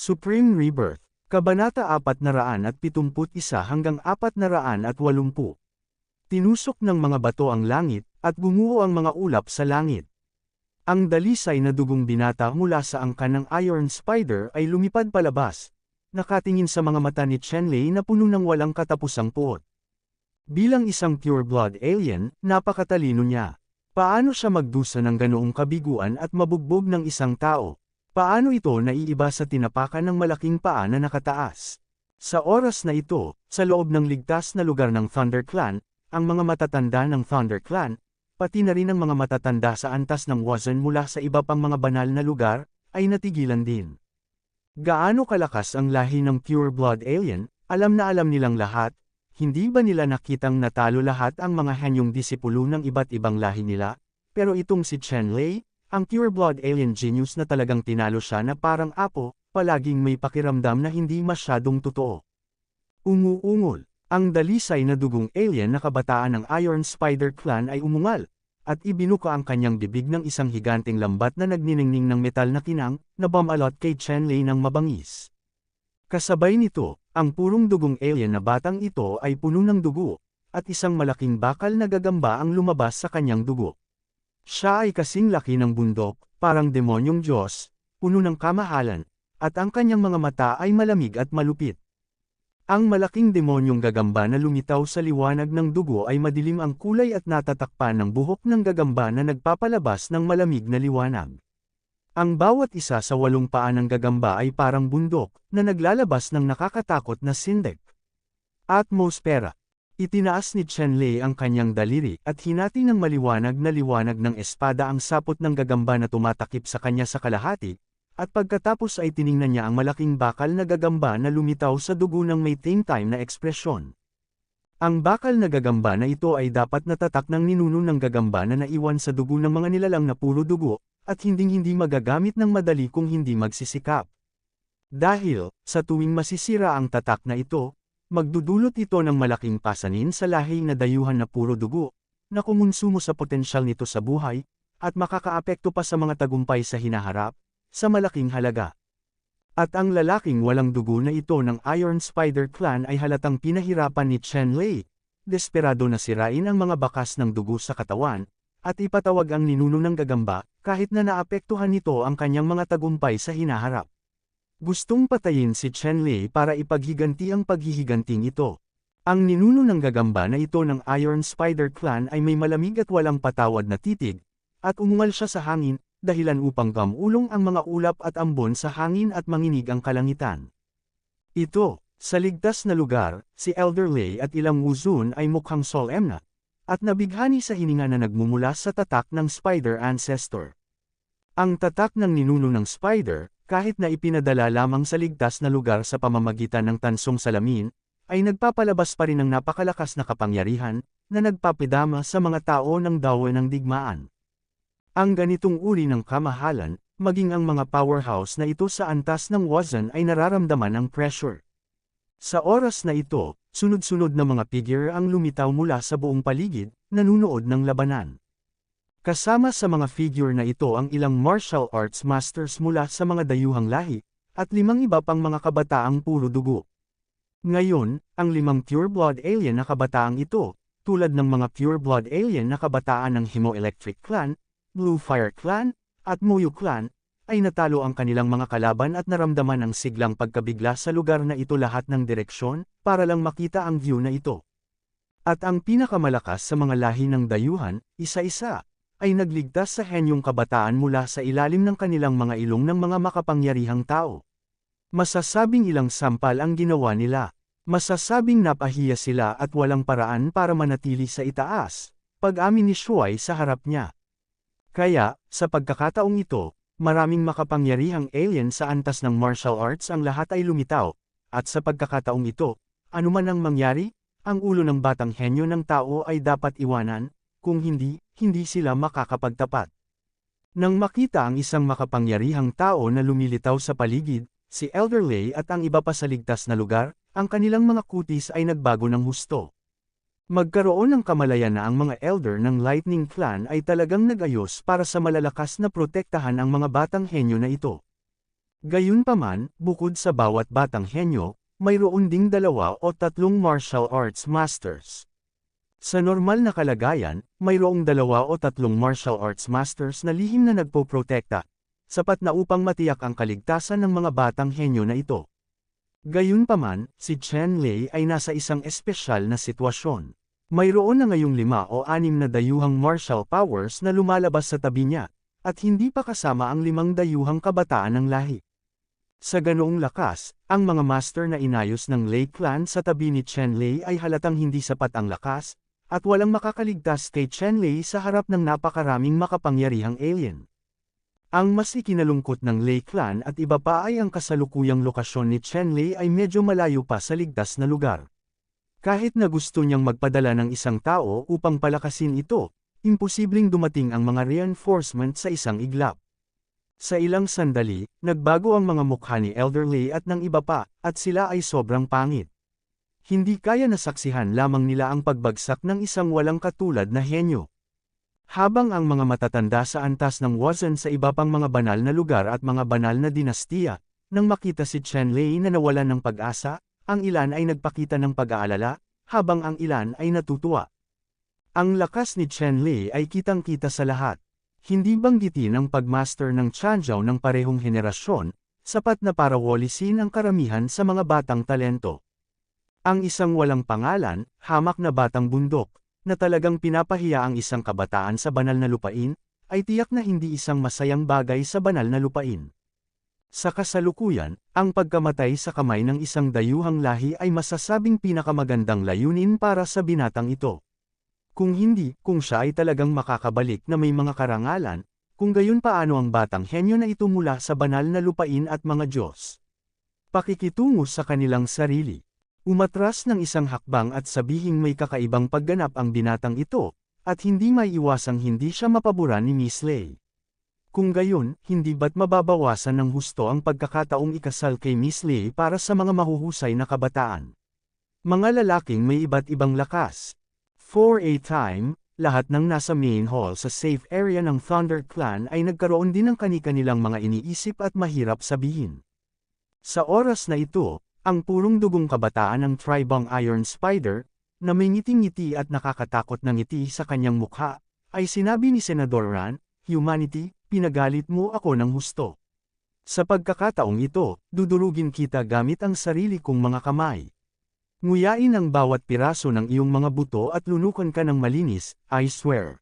Supreme Rebirth, Kabanata 471 hanggang 480. Tinusok ng mga bato ang langit, at gumuho ang mga ulap sa langit. Ang dalisay na dugong binata mula sa angkan ng Iron Spider ay lumipad palabas, nakatingin sa mga mata ni Chenlei na puno ng walang katapusang puot. Bilang isang pure-blood alien, napakatalino niya. Paano siya magdusa ng ganoong kabiguan at mabugbog ng isang tao? Paano ito naiiba sa tinapakan ng malaking paa na nakataas? Sa oras na ito, sa loob ng ligtas na lugar ng Thunder Clan, ang mga matatanda ng Thunder Clan, pati na rin ang mga matatanda sa antas ng Wazen mula sa iba pang mga banal na lugar, ay natigilan din. Gaano kalakas ang lahi ng pure-blood alien, alam na alam nilang lahat, hindi ba nila nakitang natalo lahat ang mga hanyong disipulo ng iba't ibang lahi nila? Pero itong si Chenlei, ang pure-blood alien genius na talagang tinalo siya na parang apo, palaging may pakiramdam na hindi masyadong totoo. Umuungol. Ang dalisay na dugong alien na kabataan ng Iron Spider Clan ay umungal, at ibinuka ang kanyang bibig ng isang higanting lambat na nagniningning ng metal na kinang, na bumalot kay Chenlei ng mabangis. Kasabay nito, ang purong dugong alien na batang ito ay puno ng dugo, at isang malaking bakal na gagamba ang lumabas sa kanyang dugo. Siya ay kasing laki ng bundok, parang demonyong Diyos, puno ng kamahalan, at ang kanyang mga mata ay malamig at malupit. Ang malaking demonyong gagamba na lumitaw sa liwanag ng dugo ay madilim ang kulay at natatakpan ng buhok ng gagamba na nagpapalabas ng malamig na liwanag. Ang bawat isa sa 8 paa ng gagamba ay parang bundok, na naglalabas ng nakakatakot na sindek. Atmosfera. Itinaas ni Chenlei ang kanyang daliri at hinati ng maliwanag na liwanag ng espada ang sapot ng gagamba na tumatakip sa kanya sa kalahati, at pagkatapos ay tiningnan niya ang malaking bakal na gagamba na lumitaw sa dugo ng may time na ekspresyon. Ang bakal na gagamba na ito ay dapat natatak ng ninuno ng gagamba na naiwan sa dugo ng mga nilalang na puro dugo, at hinding-hindi magagamit ng madali kung hindi magsisikap. Dahil, sa tuwing masisira ang tatak na ito, magdudulot ito ng malaking pasanin sa lahi na dayuhan na puro dugo, na kumonsumo sa potensyal nito sa buhay, at makakaapekto pa sa mga tagumpay sa hinaharap, sa malaking halaga. At ang lalaking walang dugo na ito ng Iron Spider Clan ay halatang pinahirapan ni Chenlei, desperado na sirain ang mga bakas ng dugo sa katawan, at ipatawag ang ninuno ng gagamba, kahit na naapektuhan nito ang kanyang mga tagumpay sa hinaharap. Gustong patayin si Chenlei para ipaghiganti ang paghihiganting ito. Ang ninuno ng gagamba na ito ng Iron Spider Clan ay may malamig at walang patawad na titig, at umungal siya sa hangin, dahilan upang gamulong ang mga ulap at ambon sa hangin at manginig ang kalangitan. Ito, sa ligtas na lugar, si Elder Lei at ilang Wuzun ay mukhang solemna, at nabighani sa hininga na nagmumula sa tatak ng Spider Ancestor. Ang tatak ng ninuno ng Spider, kahit na ipinadala lamang sa ligtas na lugar sa pamamagitan ng tansong salamin, ay nagpapalabas pa rin ng napakalakas na kapangyarihan, na nagpapidama sa mga tao ng dawa ng digmaan. Ang ganitong uri ng kamahalan, maging ang mga powerhouse na ito sa antas ng Wazen ay nararamdaman ang pressure. Sa oras na ito, sunod-sunod na mga figure ang lumitaw mula sa buong paligid, nanunood ng labanan. Kasama sa mga figure na ito ang ilang martial arts masters mula sa mga dayuhang lahi, at 5 iba pang mga kabataang puro dugo. Ngayon, ang 5 pure-blood alien na kabataang ito, tulad ng mga pure-blood alien na kabataan ng Himo Electric Clan, Blue Fire Clan, at Moyu Clan, ay natalo ang kanilang mga kalaban at naramdaman ang siglang pagkabigla sa lugar na ito lahat ng direksyon, para lang makita ang view na ito. At ang pinakamalakas sa mga lahi ng dayuhan, isa-isa, ay nagligtas sa henyong kabataan mula sa ilalim ng kanilang mga ilong ng mga makapangyarihang tao. Masasabing ilang sampal ang ginawa nila. Masasabing napahiya sila at walang paraan para manatili sa itaas, pag-amin ni Shuai sa harap niya. Kaya, sa pagkakataong ito, maraming makapangyarihang alien sa antas ng martial arts ang lahat ay lumitaw, at sa pagkakataong ito, anuman ang mangyari, ang ulo ng batang henyo ng tao ay dapat iwanan, kung hindi, hindi sila makakapagtapat. Nang makita ang isang makapangyarihang tao na lumilitaw sa paligid, si Elder Lei at ang iba pa sa ligtas na lugar, ang kanilang mga kutis ay nagbago ng husto. Magkaroon ng kamalayan na ang mga elder ng Lightning Clan ay talagang nag-ayos para sa malalakas na protektahan ang mga batang henyo na ito. Gayunpaman, bukod sa bawat batang henyo, mayroon ding 2 o 3 martial arts masters. Sa normal na kalagayan, mayroong 2 o 3 martial arts masters na lihim na nagpoprotekta, sapat na upang matiyak ang kaligtasan ng mga batang henyo na ito. Gayunpaman, si Chen Lei ay nasa isang espesyal na sitwasyon. Mayroon na ngayong 5 o 6 na dayuhang martial powers na lumalabas sa tabi niya, at hindi pa kasama ang 5 dayuhang kabataan ng lahi. Sa ganoong lakas, ang mga master na inayos ng Lei clan sa tabi ni Chen Lei ay halatang hindi sapat ang lakas, at walang makakaligtas kay Chen Lei sa harap ng napakaraming makapangyarihang alien. Ang mas ikinalungkot ng Lei clan at iba pa ay ang kasalukuyang lokasyon ni Chen Lei ay medyo malayo pa sa ligtas na lugar. Kahit na gusto niyang magpadala ng isang tao upang palakasin ito, imposibleng dumating ang mga reinforcement sa isang iglap. Sa ilang sandali, nagbago ang mga mukha ni Elder Lei at ng iba pa, at sila ay sobrang pangit. Hindi kaya nasaksihan lamang nila ang pagbagsak ng isang walang katulad na henyo. Habang ang mga matatanda sa antas ng Wuzhen sa iba pang mga banal na lugar at mga banal na dinastiya, nang makita si Chen Lei na nawalan ng pag-asa, ang ilan ay nagpakita ng pag-aalala, habang ang ilan ay natutuwa. Ang lakas ni Chen Lei ay kitang-kita sa lahat. Hindi banggitin ang pagmaster ng Chanzhou ng parehong henerasyon, sapat na para walisin ang karamihan sa mga batang talento. Ang isang walang pangalan, hamak na batang bundok, na talagang pinapahiya ang isang kabataan sa banal na lupain, ay tiyak na hindi isang masayang bagay sa banal na lupain. Sa kasalukuyan, ang pagkamatay sa kamay ng isang dayuhang lahi ay masasabing pinakamagandang layunin para sa binatang ito. Kung hindi, kung siya ay talagang makakabalik na may mga karangalan, kung gayon paano ang batang henyo na ito mula sa banal na lupain at mga Diyos. Pakikitungo sa kanilang sarili. Umatras ng isang hakbang at sabihing may kakaibang pagganap ang binatang ito, at hindi maiiwasang hindi siya mapaboran ni Miss Lei. Kung gayon, hindi ba't mababawasan ng husto ang pagkakataong ikasal kay Miss Lei para sa mga mahuhusay na kabataan? Mga lalaking may iba't ibang lakas. For a time, lahat ng nasa main hall sa safe area ng Thunder Clan ay nagkaroon din ng kani-kanilang mga iniisip at mahirap sabihin. Sa oras na ito, ang purong dugong kabataan ng Tribong Iron Spider, na may ngiting-ngiti at nakakatakot na ngiti sa kanyang mukha, ay sinabi ni Senador Ran, "Humanity, pinagalit mo ako ng husto. Sa pagkakataong ito, dudurugin kita gamit ang sarili kong mga kamay. Nguyain ang bawat piraso ng iyong mga buto at lunukan ka ng malinis, I swear."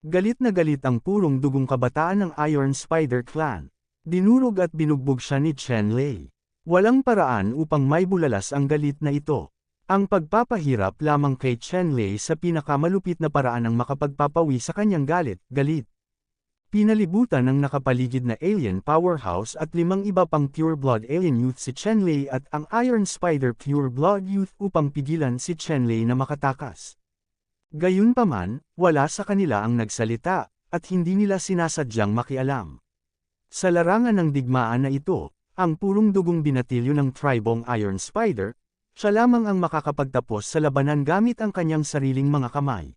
Galit na galit ang purong dugong kabataan ng Iron Spider Clan. Dinurog at binugbog siya ni Chen Lei. Walang paraan upang maibulalas ang galit na ito. Ang pagpapahirap lamang kay Chen Lei sa pinakamalupit na paraan ang makapagpapawi sa kanyang galit. Pinalibutan ng nakapaligid na alien powerhouse at 5 iba pang pure-blood alien youth si Chen Lei at ang Iron Spider pure-blood youth upang pigilan si Chen Lei na makatakas. Gayunpaman, wala sa kanila ang nagsalita, at hindi nila sinasadyang makialam. Sa larangan ng digmaan na ito, ang purong dugong binatilyo ng Tribong Iron Spider, siya lamang ang makakapagtapos sa labanan gamit ang kanyang sariling mga kamay.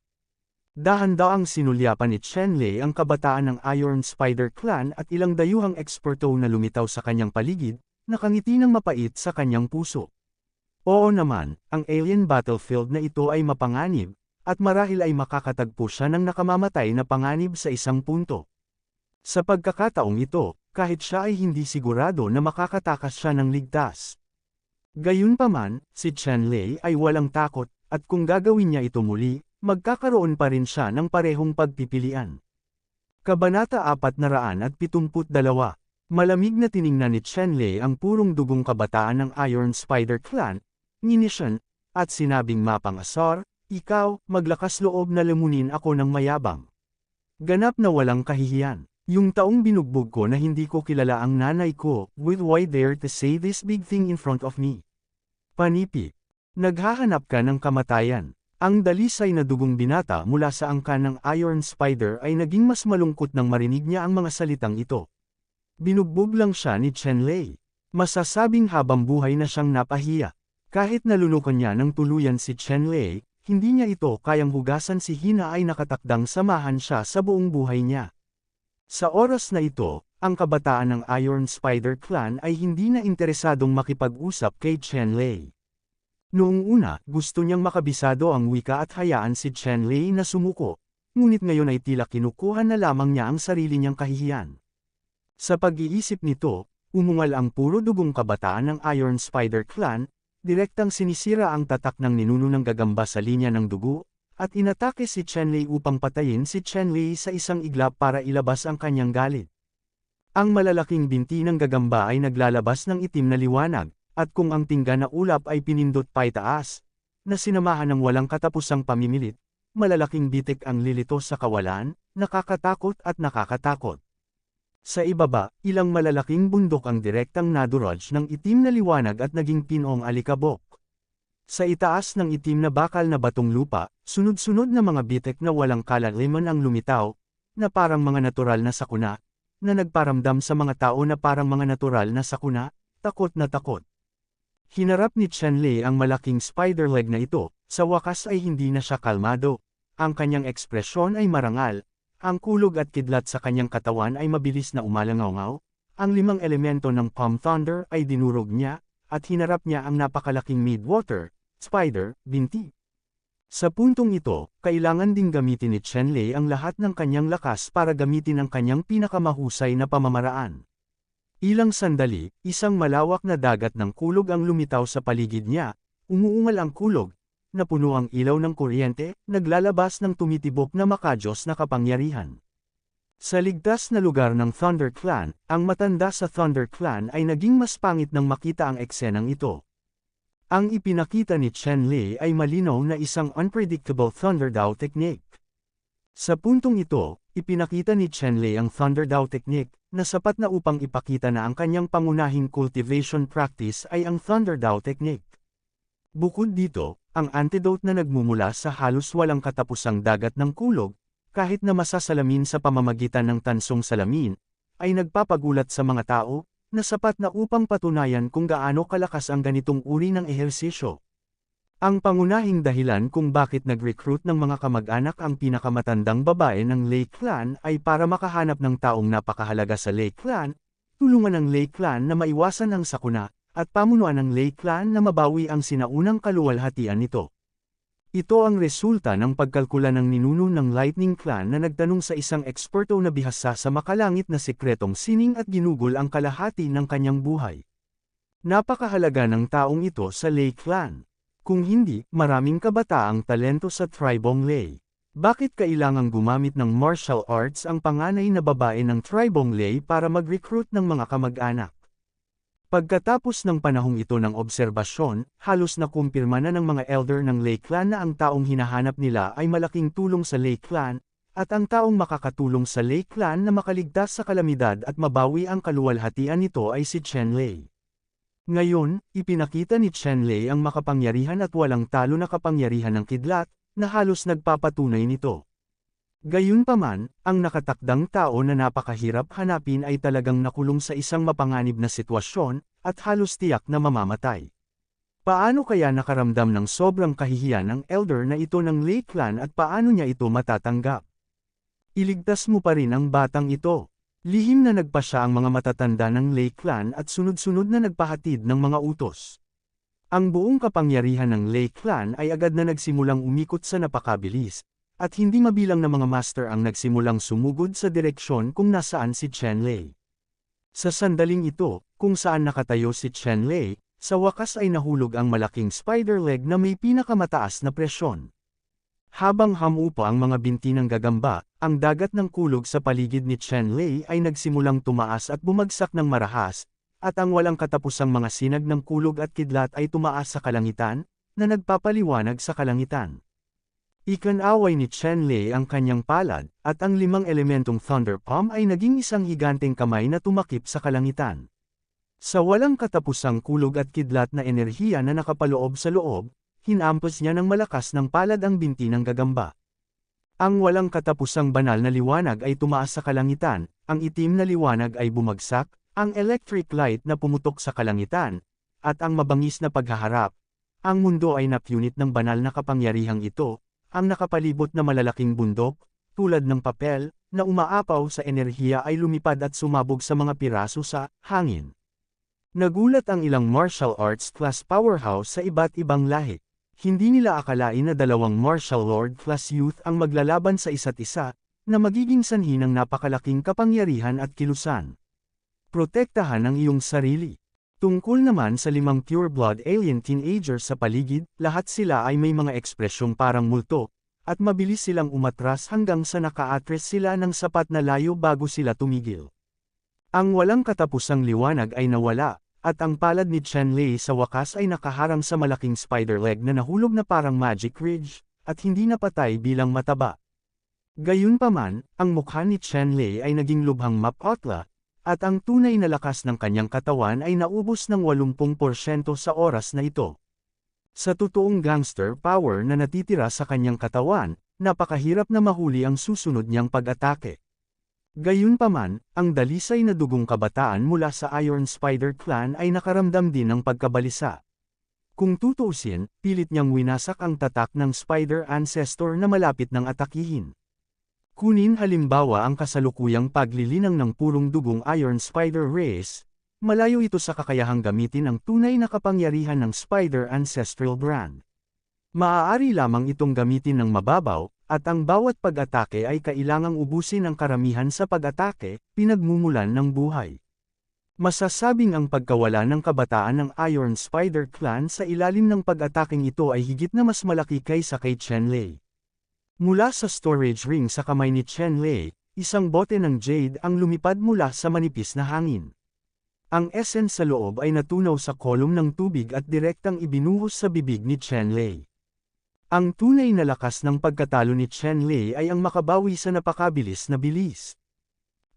Dahan-daang sinulyapan ni Chen Lei ang kabataan ng Iron Spider Clan at ilang dayuhang eksperto na lumitaw sa kanyang paligid, nakangiti ng mapait sa kanyang puso. Oo naman, ang alien battlefield na ito ay mapanganib, at marahil ay makakatagpo siya ng nakamamatay na panganib sa isang punto. Sa pagkakataong ito, kahit siya ay hindi sigurado na makakatakas siya ng ligtas. Gayunpaman, si Chen Lei ay walang takot, at kung gagawin niya ito muli, magkakaroon pa rin siya ng parehong pagpipilian. Kabanata 472. Malamig na tiningnan ni Chen Lei ang purong dugong kabataan ng Iron Spider Clan, Ninishan, at sinabing mapang-asar, "Ikaw, maglakas loob na lamunin ako ng mayabang." Ganap na walang kahihiyan. Yung taong binugbog ko na hindi ko kilala ang nanay ko, with why dare to say this big thing in front of me? Panipik. Naghahanap ka ng kamatayan. Ang dalisay na dugong binata mula sa angkan ng Iron Spider ay naging mas malungkot nang marinig niya ang mga salitang ito. Binugbog lang siya ni Chen Lei. Masasabing habang buhay na siyang napahiya. Kahit nalunukan niya ng tuluyan si Chen Lei, hindi niya ito kayang hugasan si Hina ay nakatakdang samahan siya sa buong buhay niya. Sa oras na ito, ang kabataan ng Iron Spider Clan ay hindi na interesadong makipag-usap kay Chen-Lei. Noong una, gusto niyang makabisado ang wika at hayaan si Chen-Lei na sumuko, ngunit ngayon ay tila kinukuha na lamang niya ang sarili niyang kahihiyan. Sa pag-iisip nito, umungal ang puro dugong kabataan ng Iron Spider Clan, direktang sinisira ang tatak ng ninuno ng gagamba sa linya ng dugo, at inatake si Chen-Lei upang patayin si Chen-Lei sa isang iglap para ilabas ang kanyang galit. Ang malalaking binti ng gagamba ay naglalabas ng itim na liwanag, at kung ang pinggan na ulap ay pinindot paitaas, na sinamahan ng walang katapusang pamimilit, malalaking bitik ang lilito sa kawalan, nakakatakot at nakakatakot. Sa ibaba, ilang malalaking bundok ang direktang nadurog ng itim na liwanag at naging pinong alikabok. Sa itaas ng itim na bakal na batong lupa, sunod-sunod na mga bitik na walang kalaliman ang lumitaw, na parang mga natural na sakuna, na nagparamdam sa mga tao na parang mga natural na sakuna, takot na takot. Hinarap ni Chen-Lei ang malaking spider leg na ito, sa wakas ay hindi na siya kalmado. Ang kanyang ekspresyon ay marangal, ang kulog at kidlat sa kanyang katawan ay mabilis na umalangaw-ngaw, ang 5 elemento ng Palm Thunder ay dinurog niya, at hinarap niya ang napakalaking Midwater Spider, binti. Sa puntong ito, kailangan ding gamitin ni Chen-Lei ang lahat ng kanyang lakas para gamitin ang kanyang pinakamahusay na pamamaraan. Ilang sandali, isang malawak na dagat ng kulog ang lumitaw sa paligid niya, umuungal ang kulog, na puno ang ilaw ng kuryente, naglalabas ng tumitibok na makajos na kapangyarihan. Sa ligtas na lugar ng Thunder Clan, ang matanda sa Thunder Clan ay naging mas pangit nang makita ang eksenang ito. Ang ipinakita ni Chen-Lei ay malinaw na isang unpredictable Thunder Dao technique. Sa puntong ito, ipinakita ni Chen-Lei ang Thunder Dao technique, na sapat na upang ipakita na ang kanyang pangunahing cultivation practice ay ang Thunder Dao technique. Bukod dito, ang antidote na nagmumula sa halos walang katapusang dagat ng kulog, kahit na masasalamin sa pamamagitan ng tansong salamin, ay nagpapagulat sa mga tao, na sapat na upang patunayan kung gaano kalakas ang ganitong uri ng ehersisyo. Ang pangunahing dahilan kung bakit nag-recruit ng mga kamag-anak ang pinakamatandang babae ng Lei Clan ay para makahanap ng taong napakahalaga sa Lei Clan, tulungan ang Lei Clan na maiwasan ang sakuna, at pamunuan ng Lei Clan na mabawi ang sinaunang kaluwalhatian nito. Ito ang resulta ng pagkalkula ng ninuno ng Lightning Clan na nagtanong sa isang eksperto na bihasa sa makalangit na sikretong sining at ginugol ang kalahati ng kanyang buhay. Napakahalaga ng taong ito sa Lei Clan. Kung hindi, maraming kabataang talento sa Tribong Lei. Bakit kailangang gumamit ng martial arts ang panganay na babae ng Tribong Lei para mag-recruit ng mga kamag-anak? Pagkatapos ng panahong ito ng obserbasyon, halos nakumpirma na ng mga elder ng Lei Clan na ang taong hinahanap nila ay malaking tulong sa Lei Clan, at ang taong makakatulong sa Lei Clan na makaligtas sa kalamidad at mabawi ang kaluwalhatian nito ay si Chen-Lei. Ngayon, ipinakita ni Chen-Lei ang makapangyarihan at walang talo na kapangyarihan ng kidlat, na halos nagpapatunay nito. Gayunpaman, ang nakatakdang tao na napakahirap hanapin ay talagang nakulong sa isang mapanganib na sitwasyon, at halos tiyak na mamamatay. Paano kaya nakaramdam ng sobrang kahihiyan ang elder na ito ng Lei Clan at paano niya ito matatanggap? Iligtas mo pa rin ang batang ito. Lihim na nagpa siya ang mga matatanda ng Lei Clan at sunod-sunod na nagpahatid ng mga utos. Ang buong kapangyarihan ng Lei Clan ay agad na nagsimulang umikot sa napakabilis, at hindi mabilang na mga master ang nagsimulang sumugod sa direksyon kung nasaan si Chen-Lei. Sa sandaling ito, kung saan nakatayo si Chen-Lei, sa wakas ay nahulog ang malaking spider leg na may pinakamataas na presyon. Habang hamupa ang mga binti ng gagamba, ang dagat ng kulog sa paligid ni Chen-Lei ay nagsimulang tumaas at bumagsak ng marahas, at ang walang katapusang mga sinag ng kulog at kidlat ay tumaas sa kalangitan, na nagpapaliwanag sa kalangitan. Ikinaway ni Chen-Lei ang kanyang palad, at ang 5 elementong Thunder Palm ay naging isang higanteng kamay na tumakip sa kalangitan. Sa walang katapusang kulog at kidlat na enerhiya na nakapaloob sa loob, hinampas niya ng malakas ng palad ang binti ng gagamba. Ang walang katapusang banal na liwanag ay tumaas sa kalangitan, ang itim na liwanag ay bumagsak, ang electric light na pumutok sa kalangitan, at ang mabangis na paghaharap. Ang mundo ay napunit ng banal na kapangyarihang ito, ang nakapalibot na malalaking bundok, tulad ng papel, na umaapaw sa enerhiya ay lumipad at sumabog sa mga piraso sa hangin. Nagulat ang ilang martial arts class powerhouse sa iba't ibang lahi. Hindi nila akalain na dalawang martial lord class youth ang maglalaban sa isa't isa, na magiging sanhi ng napakalaking kapangyarihan at kilusan. Protektahan ang iyong sarili. Tungkol naman sa 5 pure-blood alien teenagers sa paligid, lahat sila ay may mga ekspresyong parang multo, at mabilis silang umatras hanggang sa naka-atres sila ng sapat na layo bago sila tumigil. Ang walang katapusang liwanag ay nawala, at ang palad ni Chen-Lei sa wakas ay nakaharang sa malaking spider leg na nahulog na parang magic ridge, at hindi napatay bilang mataba. Gayunpaman, ang mukha ni Chen-Lei ay naging lubhang mapotla, at ang tunay na lakas ng kanyang katawan ay naubos ng 80% sa oras na ito. Sa totoong gangster power na natitira sa kanyang katawan, napakahirap na mahuli ang susunod niyang pag-atake. Gayunpaman, ang dalisay na dugong kabataan mula sa Iron Spider Clan ay nakaramdam din ng pagkabalisa. Kung tutuusin, pilit niyang winasak ang tatak ng Spider Ancestor na malapit ng atakihin. Kunin halimbawa ang kasalukuyang paglilinang ng purong dugong Iron Spider Race, malayo ito sa kakayahang gamitin ang tunay na kapangyarihan ng Spider Ancestral Brand. Maaari lamang itong gamitin ng mababaw, at ang bawat pag-atake ay kailangang ubusin ang karamihan sa pag-atake, pinagmumulan ng buhay. Masasabing ang pagkawala ng kabataan ng Iron Spider Clan sa ilalim ng pag-ataking ito ay higit na mas malaki kaysa kay Chen-Lei. Mula sa storage ring sa kamay ni Chen-Lei, isang bote ng jade ang lumipad mula sa manipis na hangin. Ang essence sa loob ay natunaw sa kolum ng tubig at direktang ibinuhos sa bibig ni Chen-Lei. Ang tunay na lakas ng pagkatalo ni Chen-Lei ay ang makabawi sa napakabilis na bilis.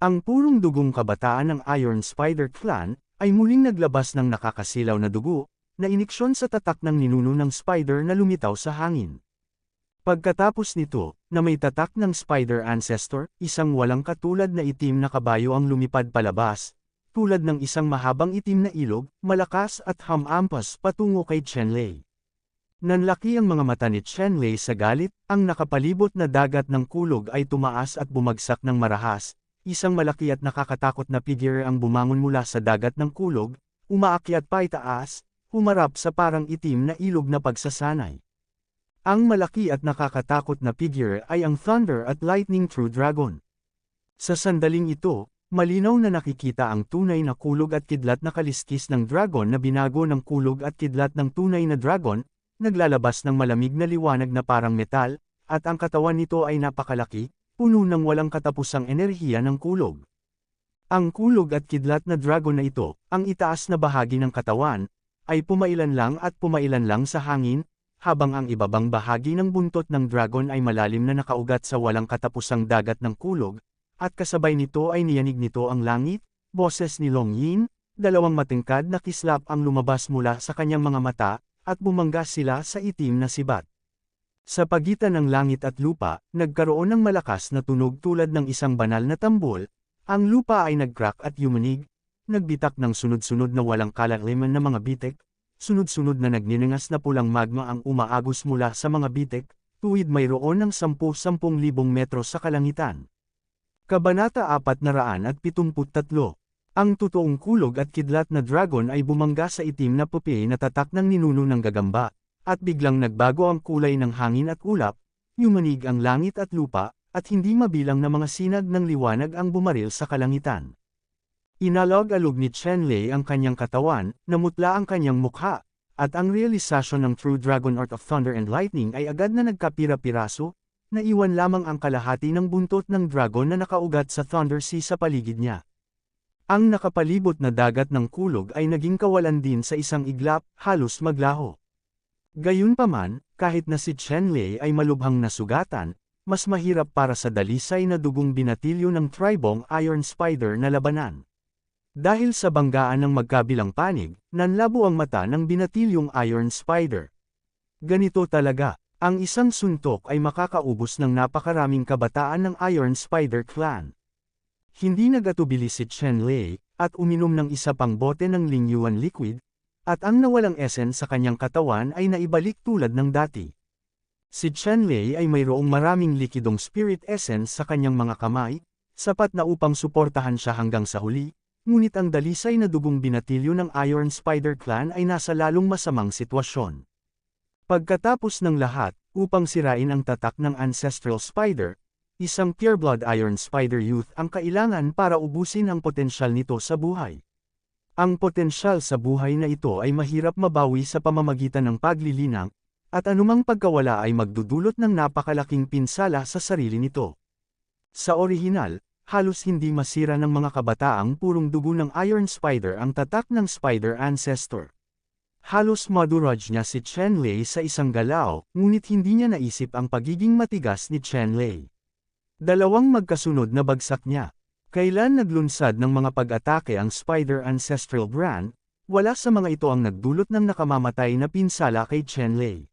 Ang purong dugong kabataan ng Iron Spider Clan ay muling naglabas ng nakakasilaw na dugo, na iniksyon sa tatak ng ninuno ng spider na lumitaw sa hangin. Pagkatapos nito, na may tatak ng Spider Ancestor, isang walang katulad na itim na kabayo ang lumipad palabas, tulad ng isang mahabang itim na ilog, malakas at hamampas patungo kay Chen-Lei. Nanlaki ang mga mata ni Chen-Lei sa galit, ang nakapalibot na dagat ng kulog ay tumaas at bumagsak ng marahas, isang malaki at nakakatakot na figure ang bumangon mula sa dagat ng kulog, umaakyat pa itaas, humarap sa parang itim na ilog na pagsasanay. Ang malaki at nakakatakot na figure ay ang Thunder at Lightning True Dragon. Sa sandaling ito, malinaw na nakikita ang tunay na kulog at kidlat na kaliskis ng dragon na binago ng kulog at kidlat ng tunay na dragon, naglalabas ng malamig na liwanag na parang metal, at ang katawan nito ay napakalaki, puno ng walang katapusang enerhiya ng kulog. Ang kulog at kidlat na dragon na ito, ang itaas na bahagi ng katawan, ay pumailan lang sa hangin, habang ang ibabang bahagi ng buntot ng dragon ay malalim na nakaugat sa walang katapusang dagat ng kulog, at kasabay nito ay niyanig nito ang langit, boses ni Long Yin, dalawang matingkad na kislap ang lumabas mula sa kanyang mga mata, at bumangga sila sa itim na sibat. Sa pagitan ng langit at lupa, nagkaroon ng malakas na tunog tulad ng isang banal na tambol, ang lupa ay nag-crack at yumanig, nagbitak ng sunod-sunod na walang kalaliman na mga bitik, sunod-sunod na nagniningas na pulang magma ang umaagos mula sa mga bitik, tuwid mayroon ng 10,000 metro sa kalangitan. Kabanata 473. Ang totoong kulog at kidlat na dragon ay bumangga sa itim na pupi na tatak ng ninuno ng gagamba, at biglang nagbago ang kulay ng hangin at ulap, yumanig ang langit at lupa, at hindi mabilang na mga sinag ng liwanag ang bumaril sa kalangitan. Inalog-alog ni Chen-Lei ang kanyang katawan, namutla ang kanyang mukha, at ang realisasyon ng True Dragon Art of Thunder and Lightning ay agad na nagkapira-piraso, naiwan lamang ang kalahati ng buntot ng dragon na nakaugat sa Thunder Sea sa paligid niya. Ang nakapalibot na dagat ng kulog ay naging kawalan din sa isang iglap, halos maglaho. Gayunpaman, kahit na si Chen-Lei ay malubhang nasugatan, mas mahirap para sa dalisay na dugong binatilyo ng tribong Iron Spider na labanan. Dahil sa banggaan ng magkabilang panig, nanlabo ang mata ng binatilyong Iron Spider. Ganito talaga, ang isang suntok ay makakaubos ng napakaraming kabataan ng Iron Spider Clan. Hindi nagatubili si Chen-Lei, at uminom ng isa pang bote ng Lingyuan liquid, at ang nawalang essence sa kanyang katawan ay naibalik tulad ng dati. Si Chenlei ay mayroong maraming likidong spirit essence sa kanyang mga kamay, sapat na upang suportahan siya hanggang sa huli, ngunit ang dalisay na dugong binatilyo ng Iron Spider Clan ay nasa lalong masamang sitwasyon. Pagkatapos ng lahat, upang sirain ang tatak ng Ancestral Spider, isang pureblood Iron Spider Youth ang kailangan para ubusin ang potensyal nito sa buhay. Ang potensyal sa buhay na ito ay mahirap mabawi sa pamamagitan ng paglilinang, at anumang pagkawala ay magdudulot ng napakalaking pinsala sa sarili nito. Sa orihinal, halos hindi masira ng mga kabataang purong dugo ng Iron Spider ang tatak ng Spider Ancestor. Halos maduraj niya si Chenlei sa isang galaw, ngunit hindi niya naisip ang pagiging matigas ni Chenlei. Dalawang magkasunod na bagsak niya. Kailan naglunsad ng mga pag-atake ang Spider Ancestral Brand, wala sa mga ito ang nagdulot ng nakamamatay na pinsala kay Chenlei.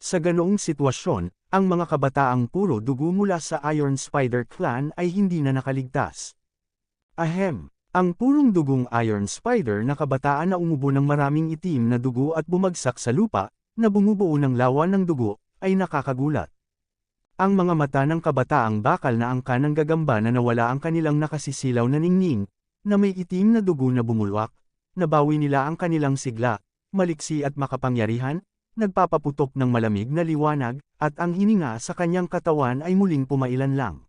Sa ganoong sitwasyon, ang mga kabataang puro dugo mula sa Iron Spider Clan ay hindi na nakaligtas. Ahem, ang purong dugong Iron Spider na kabataan na umubo ng maraming itim na dugo at bumagsak sa lupa, na bumubuo ng lawa ng dugo, ay nakakagulat. Ang mga mata ng kabataang bakal na angka ng gagamba na nawala ang kanilang nakasisilaw na ningning, na may itim na dugo na bumulwak, nabawi nila ang kanilang sigla, maliksi at makapangyarihan, nagpapaputok ng malamig na liwanag, at ang hininga sa kanyang katawan ay muling pumailan lang.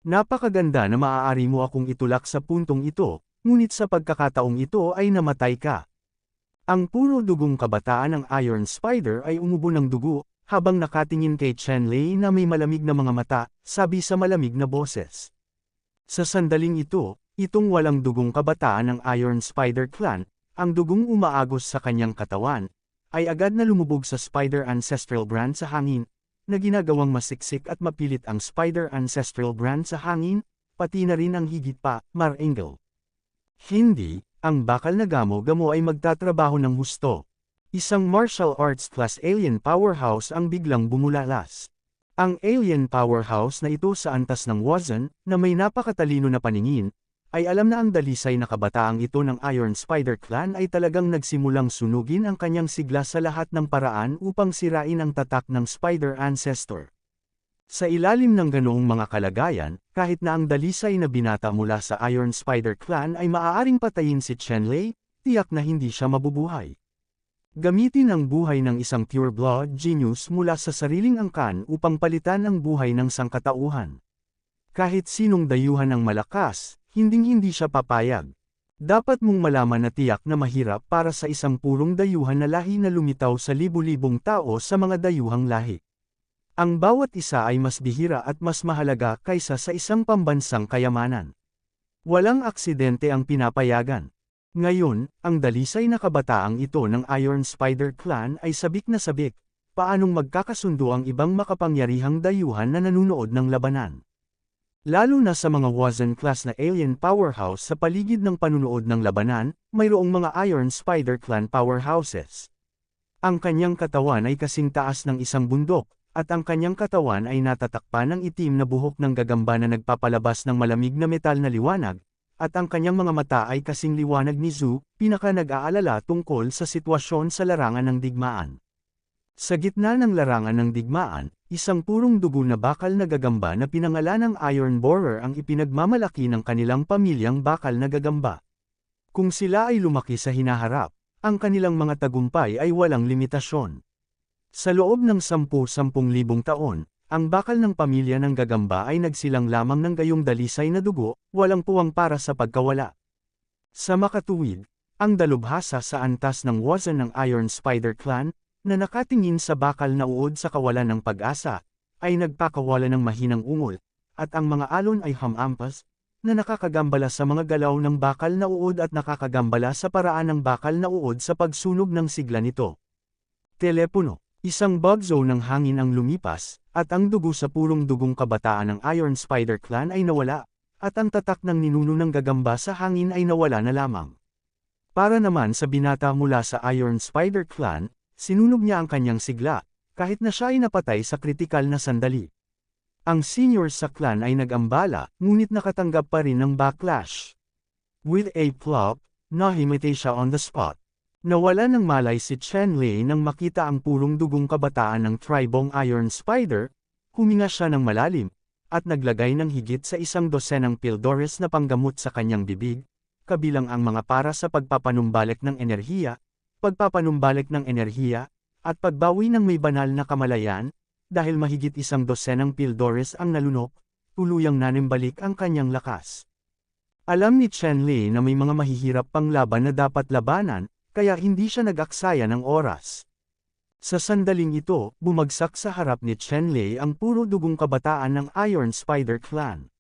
Napakaganda na maaari mo akong itulak sa puntong ito, ngunit sa pagkakataong ito ay namatay ka. Ang puro dugong kabataan ng Iron Spider ay umubo ng dugo, habang nakatingin kay Chenlei na may malamig na mga mata, sabi sa malamig na boses. Sa sandaling ito, itong walang dugong kabataan ng Iron Spider Clan, ang dugong umaagos sa kanyang katawan, ay agad na lumubog sa Spider Ancestral Brand sa hangin, na ginagawang masiksik at mapilit ang Spider Ancestral Brand sa hangin, pati na rin ang higit pa, Marengel. Hindi, ang bakal na gamo-gamo ay magtatrabaho ng husto. Isang martial arts class alien powerhouse ang biglang bumulalas. Ang alien powerhouse na ito sa antas ng Wazan, na may napakatalino na paningin, ay alam na ang dalisay na kabataang ito ng Iron Spider Clan ay talagang nagsimulang sunugin ang kanyang sigla sa lahat ng paraan upang sirain ang tatak ng Spider Ancestor. Sa ilalim ng ganoong mga kalagayan, kahit na ang dalisay na binata mula sa Iron Spider Clan ay maaaring patayin si Chenlei, tiyak na hindi siya mabubuhay. Gamitin ang buhay ng isang pure-blood genius mula sa sariling angkan upang palitan ang buhay ng sangkatauhan. Kahit sinong dayuhan ng malakas, hinding-hindi siya papayag. Dapat mong malaman na tiyak na mahirap para sa isang purong dayuhan na lahi na lumitaw sa libu-libong tao sa mga dayuhang lahi. Ang bawat isa ay mas bihira at mas mahalaga kaysa sa isang pambansang kayamanan. Walang aksidente ang pinapayagan. Ngayon, ang dalisay na kabataang ito ng Iron Spider Clan ay sabik na sabik, paanong magkakasundo ang ibang makapangyarihang dayuhan na nanunood ng labanan. Lalo na sa mga Wazan class na alien powerhouse sa paligid ng panunood ng labanan, mayroong mga Iron Spider Clan powerhouses. Ang kanyang katawan ay kasing taas ng isang bundok, at ang kanyang katawan ay natatakpan ng itim na buhok ng gagamba na nagpapalabas ng malamig na metal na liwanag, at ang kanyang mga mata ay kasing liwanag ni Zhu, pinaka nag-aalala tungkol sa sitwasyon sa larangan ng digmaan. Sa gitna ng larangan ng digmaan, isang purong dugo na bakal na gagamba na pinangalan ng Iron Borer ang ipinagmamalaki ng kanilang pamilyang bakal na gagamba. Kung sila ay lumaki sa hinaharap, ang kanilang mga tagumpay ay walang limitasyon. Sa loob ng 10,000 taon, ang bakal ng pamilya ng gagamba ay nagsilang lamang ng gayong dalisay na dugo, walang puwang para sa pagkawala. Sa makatuwid, ang dalubhasa sa antas ng Wazan ng Iron Spider Clan, na nakatingin sa bakal na uod sa kawalan ng pag-asa, ay nagpakawala ng mahinang ungol, at ang mga alon ay hamampas, na nakakagambala sa mga galaw ng bakal na uod at nakakagambala sa paraan ng bakal na uod sa pagsunog ng sigla nito. Telepono. Isang bug zone ng hangin ang lumipas, at ang dugo sa purong dugong kabataan ng Iron Spider Clan ay nawala, at ang tatak ng ninuno ng gagamba sa hangin ay nawala na lamang. Para naman sa binata mula sa Iron Spider Clan, sinunog niya ang kanyang sigla, kahit na siya ay napatay sa kritikal na sandali. Ang senior sa clan ay nag-ambala, ngunit nakatanggap pa rin ng backlash. With a plop, nahimatay siya on the spot. Nawala ng malay si Chen Lei nang makita ang purong dugong kabataan ng tribong Iron Spider, huminga siya ng malalim, at naglagay ng higit sa 100 pildores na panggamot sa kanyang bibig, kabilang ang mga para sa pagpapanumbalik ng enerhiya, at pagbawi ng may banal na kamalayan, dahil mahigit 100 pildores ang nalunok, tuluyang nanimbalik ang kanyang lakas. Alam ni Chen Lei na may mga mahihirap pang laban na dapat labanan, kaya hindi siya nag-aksaya ng oras. Sa sandaling ito, bumagsak sa harap ni Chen Lei ang puro dugong kabataan ng Iron Spider Clan.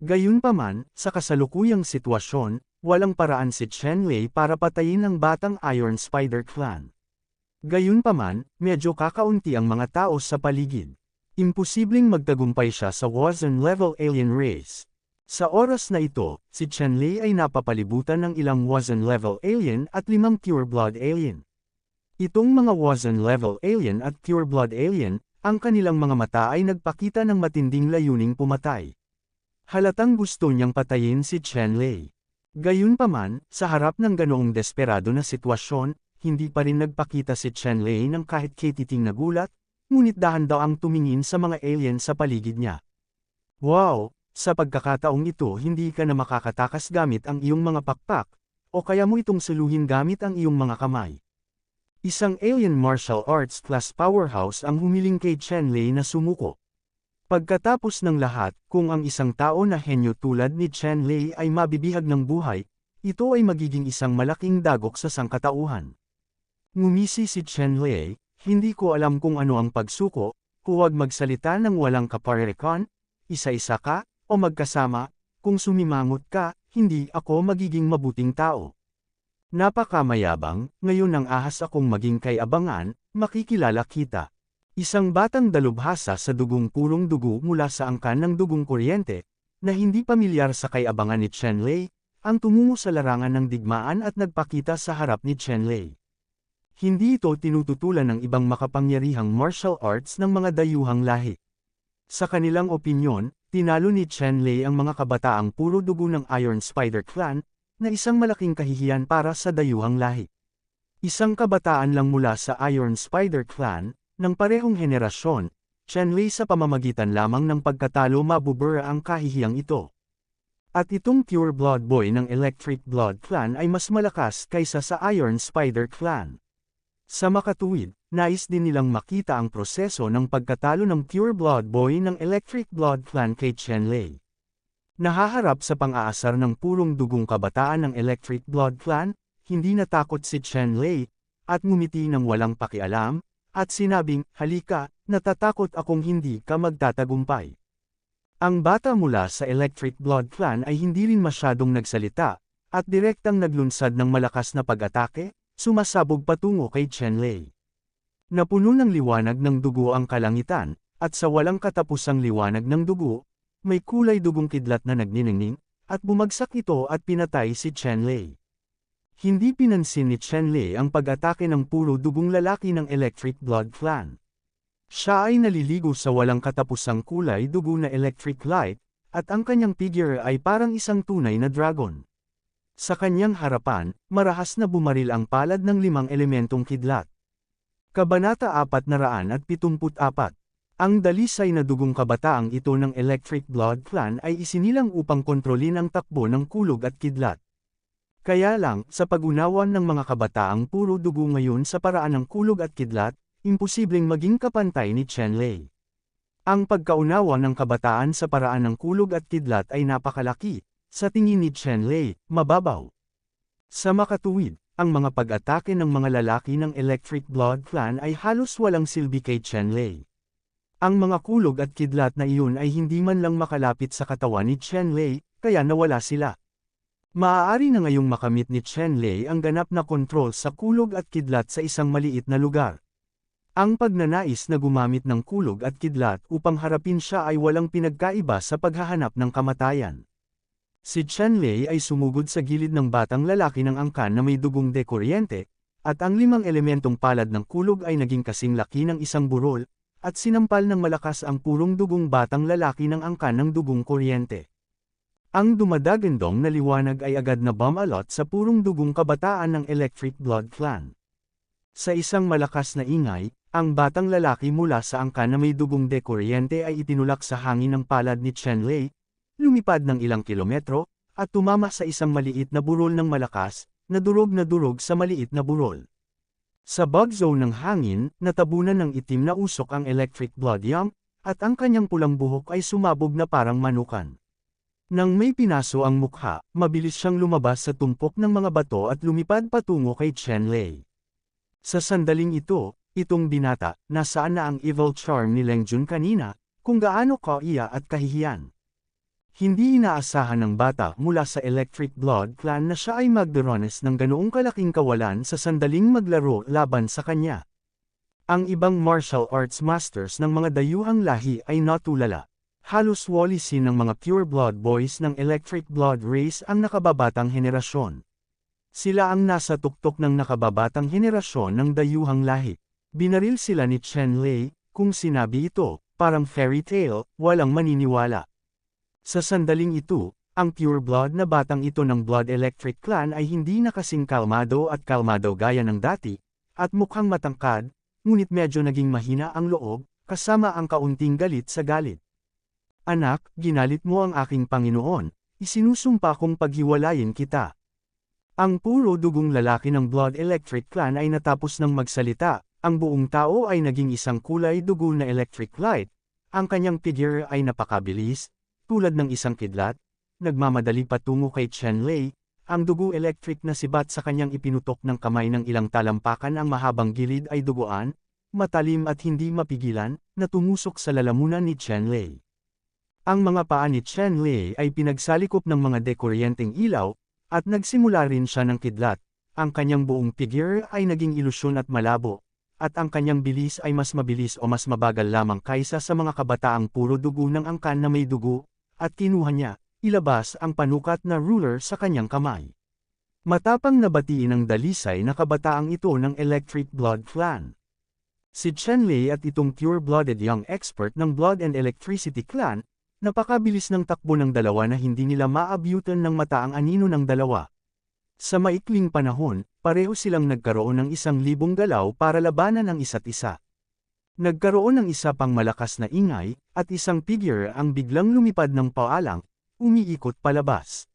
Gayunpaman, sa kasalukuyang sitwasyon, walang paraan si Chen Lei para patayin ang batang Iron Spider Clan. Gayunpaman, medyo kakaunti ang mga tao sa paligid. Imposibleng magtagumpay siya sa Wazen-level alien race. Sa oras na ito, si Chen Lei ay napapalibutan ng ilang Wazen-level alien at 5 pure-blood alien. Itong mga Wazen-level alien at pure-blood alien, ang kanilang mga mata ay nagpakita ng matinding layuning pumatay. Halatang gusto niyang patayin si Chen Lei. Gayunpaman, sa harap ng ganoong desperado na sitwasyon, hindi pa rin nagpakita si Chen Lei ng kahit katiting na gulat, ngunit dahan daw ang tumingin sa mga alien sa paligid niya. Wow! Sa pagkakataong ito hindi ka na makakatakas gamit ang iyong mga pakpak, o kaya mo itong suluhin gamit ang iyong mga kamay. Isang alien martial arts class powerhouse ang humiling kay Chen Lei na sumuko. Pagkatapos ng lahat, kung ang isang tao na henyo tulad ni Chen Lei ay mabibihag ng buhay, ito ay magiging isang malaking dagok sa sangkatauhan. Ngumisi si Chen Lei, hindi ko alam kung ano ang pagsuko, huwag magsalita ng walang kaparekan, isa-isa ka, o magkasama, kung sumimangot ka, hindi ako magiging mabuting tao. Napakamayabang, ngayon nang ahas akong maging kay-abangan, makikilala kita. Isang batang dalubhasa sa dugong purong dugo mula sa angkan ng dugong kuryente, na hindi pamilyar sa kay-abangan ni Chen Lei, ang tumungo sa larangan ng digmaan at nagpakita sa harap ni Chen Lei. Hindi ito tinututulan ng ibang makapangyarihang martial arts ng mga dayuhang lahi. Sa kanilang opinyon, tinalo ni Chen Lei ang mga kabataang puro dugo ng Iron Spider Clan, na isang malaking kahihiyan para sa dayuhang lahi. Isang kabataan lang mula sa Iron Spider Clan, ng parehong henerasyon, Chen Lei sa pamamagitan lamang ng pagkatalo mabubura ang kahihiyang ito. At itong Pure Blood Boy ng Electric Blood Clan ay mas malakas kaysa sa Iron Spider Clan. Sa makatuwid, nais din nilang makita ang proseso ng pagkatalo ng Pure Blood Boy ng Electric Blood Clan kay Chen Lei. Nahaharap sa pang-aasar ng purong dugong kabataan ng Electric Blood Clan, hindi natakot si Chen Lei, at ngumiti ng walang pakialam, at sinabing, halika, natatakot akong hindi ka magtatagumpay. Ang bata mula sa Electric Blood Clan ay hindi rin masyadong nagsalita, at direktang naglunsad ng malakas na pag-atake, sumasabog patungo kay Chen Lei. Napuno ng liwanag ng dugo ang kalangitan, at sa walang katapusang liwanag ng dugo, may kulay dugong kidlat na nagniningning, at bumagsak ito at pinatay si Chen Lei. Hindi pinansin ni Chen Lei ang pag-atake ng puro dugong lalaki ng Electric Blood Clan. Siya ay naliligo sa walang katapusang kulay dugo na electric light, at ang kanyang figure ay parang isang tunay na dragon. Sa kanyang harapan, marahas na bumaril ang palad ng 5 elementong kidlat. Kabanata 474. Ang dalisay na dugong kabataang ito ng Electric Blood Clan ay isinilang upang kontrolin ang takbo ng kulog at kidlat. Kaya lang, sa pag-unawan ng mga kabataang puro dugo ngayon sa paraan ng kulog at kidlat, imposibleng maging kapantay ni Chen Lei. Ang pagkaunawa ng kabataan sa paraan ng kulog at kidlat ay napakalaki, sa tingin ni Chen Lei, mababaw. Sa makatuwid, ang mga pag-atake ng mga lalaki ng Electric Blood Clan ay halos walang silbi kay Chen Lei. Ang mga kulog at kidlat na iyon ay hindi man lang makalapit sa katawan ni Chen Lei, kaya nawala sila. Maaari na ngayong makamit ni Chen Lei ang ganap na kontrol sa kulog at kidlat sa isang maliit na lugar. Ang pagnanais na gumamit ng kulog at kidlat upang harapin siya ay walang pinagkaiba sa paghahanap ng kamatayan. Si Chen Lei ay sumugod sa gilid ng batang lalaki ng angkan na may dugong dekuryente, at ang 5 elementong palad ng kulog ay naging kasing laki ng isang burol, at sinampal ng malakas ang purong dugong batang lalaki ng angkan ng dugong kuryente. Ang dumadagandong na liwanag ay agad na bumalot sa purong dugong kabataan ng Electric Blood Clan. Sa isang malakas na ingay, ang batang lalaki mula sa angkan na may dugong de kuryente ay itinulak sa hangin ng palad ni Chenlei, lumipad ng ilang kilometro, at tumama sa isang maliit na burol ng malakas, na durog sa maliit na burol. Sa bug zone ng hangin, natabunan ng itim na usok ang Electric Blood Yam, at ang kanyang pulang buhok ay sumabog na parang manukan. Nang may pinaso ang mukha, mabilis siyang lumabas sa tumpok ng mga bato at lumipad patungo kay Chenlei. Sa sandaling ito, itong binata, nasaan na ang evil charm ni Leng Jun kanina, kung gaano kaiya at kahihiyan. Hindi inaasahan ng bata mula sa Electric Blood Clan na siya ay magdorones ng ganoong kalaking kawalan sa sandaling maglaro laban sa kanya. Ang ibang martial arts masters ng mga dayuhang lahi ay natulala. Halos walisin ng mga pure blood boys ng Electric Blood Race ang nakababatang henerasyon. Sila ang nasa tuktok ng nakababatang henerasyon ng dayuhang lahi. Binaril sila ni Chenlei, kung sinabi ito, parang fairy tale, walang maniniwala. Sa sandaling ito, ang pure blood na batang ito ng Blood Electric Clan ay hindi na kasing kalmado gaya ng dati, at mukhang matangkad, ngunit medyo naging mahina ang loob, kasama ang kaunting galit sa galit. Anak, ginalit mo ang aking Panginoon, isinusumpa kong paghiwalayin kita. Ang puro dugong lalaki ng Blood Electric Clan ay natapos ng magsalita, ang buong tao ay naging isang kulay dugo na electric light, ang kanyang figure ay napakabilis, tulad ng isang kidlat, nagmamadali patungo kay Chenlei, ang dugo electric na sibat sa kanyang ipinutok ng kamay ng ilang talampakan ang mahabang gilid ay duguan, matalim at hindi mapigilan, na tumusok sa lalamunan ni Chenlei. Ang mga paa ni Chenlei ay pinagsalikop ng mga dekuryenteng ilaw, at nagsimula rin siya ng kidlat. Ang kanyang buong figure ay naging ilusyon at malabo, at ang kanyang bilis ay mas mabilis o mas mabagal lamang kaysa sa mga kabataang puro dugo ng angkan na may dugo, at kinuha niya, ilabas ang panukat na ruler sa kanyang kamay. Matapang nabatiin ng dalisay na kabataang ito ng Electric Blood Clan. Si Chenlei at itong pure-blooded young expert ng Blood and Electricity Clan, napakabilis ng takbo ng dalawa na hindi nila maabyutan ng mata ang anino ng dalawa. Sa maikling panahon, pareho silang nagkaroon ng 1,000 galaw para labanan ang isa't isa. Nagkaroon ng isa pang malakas na ingay, at isang figure ang biglang lumipad ng paalang, umiikot palabas.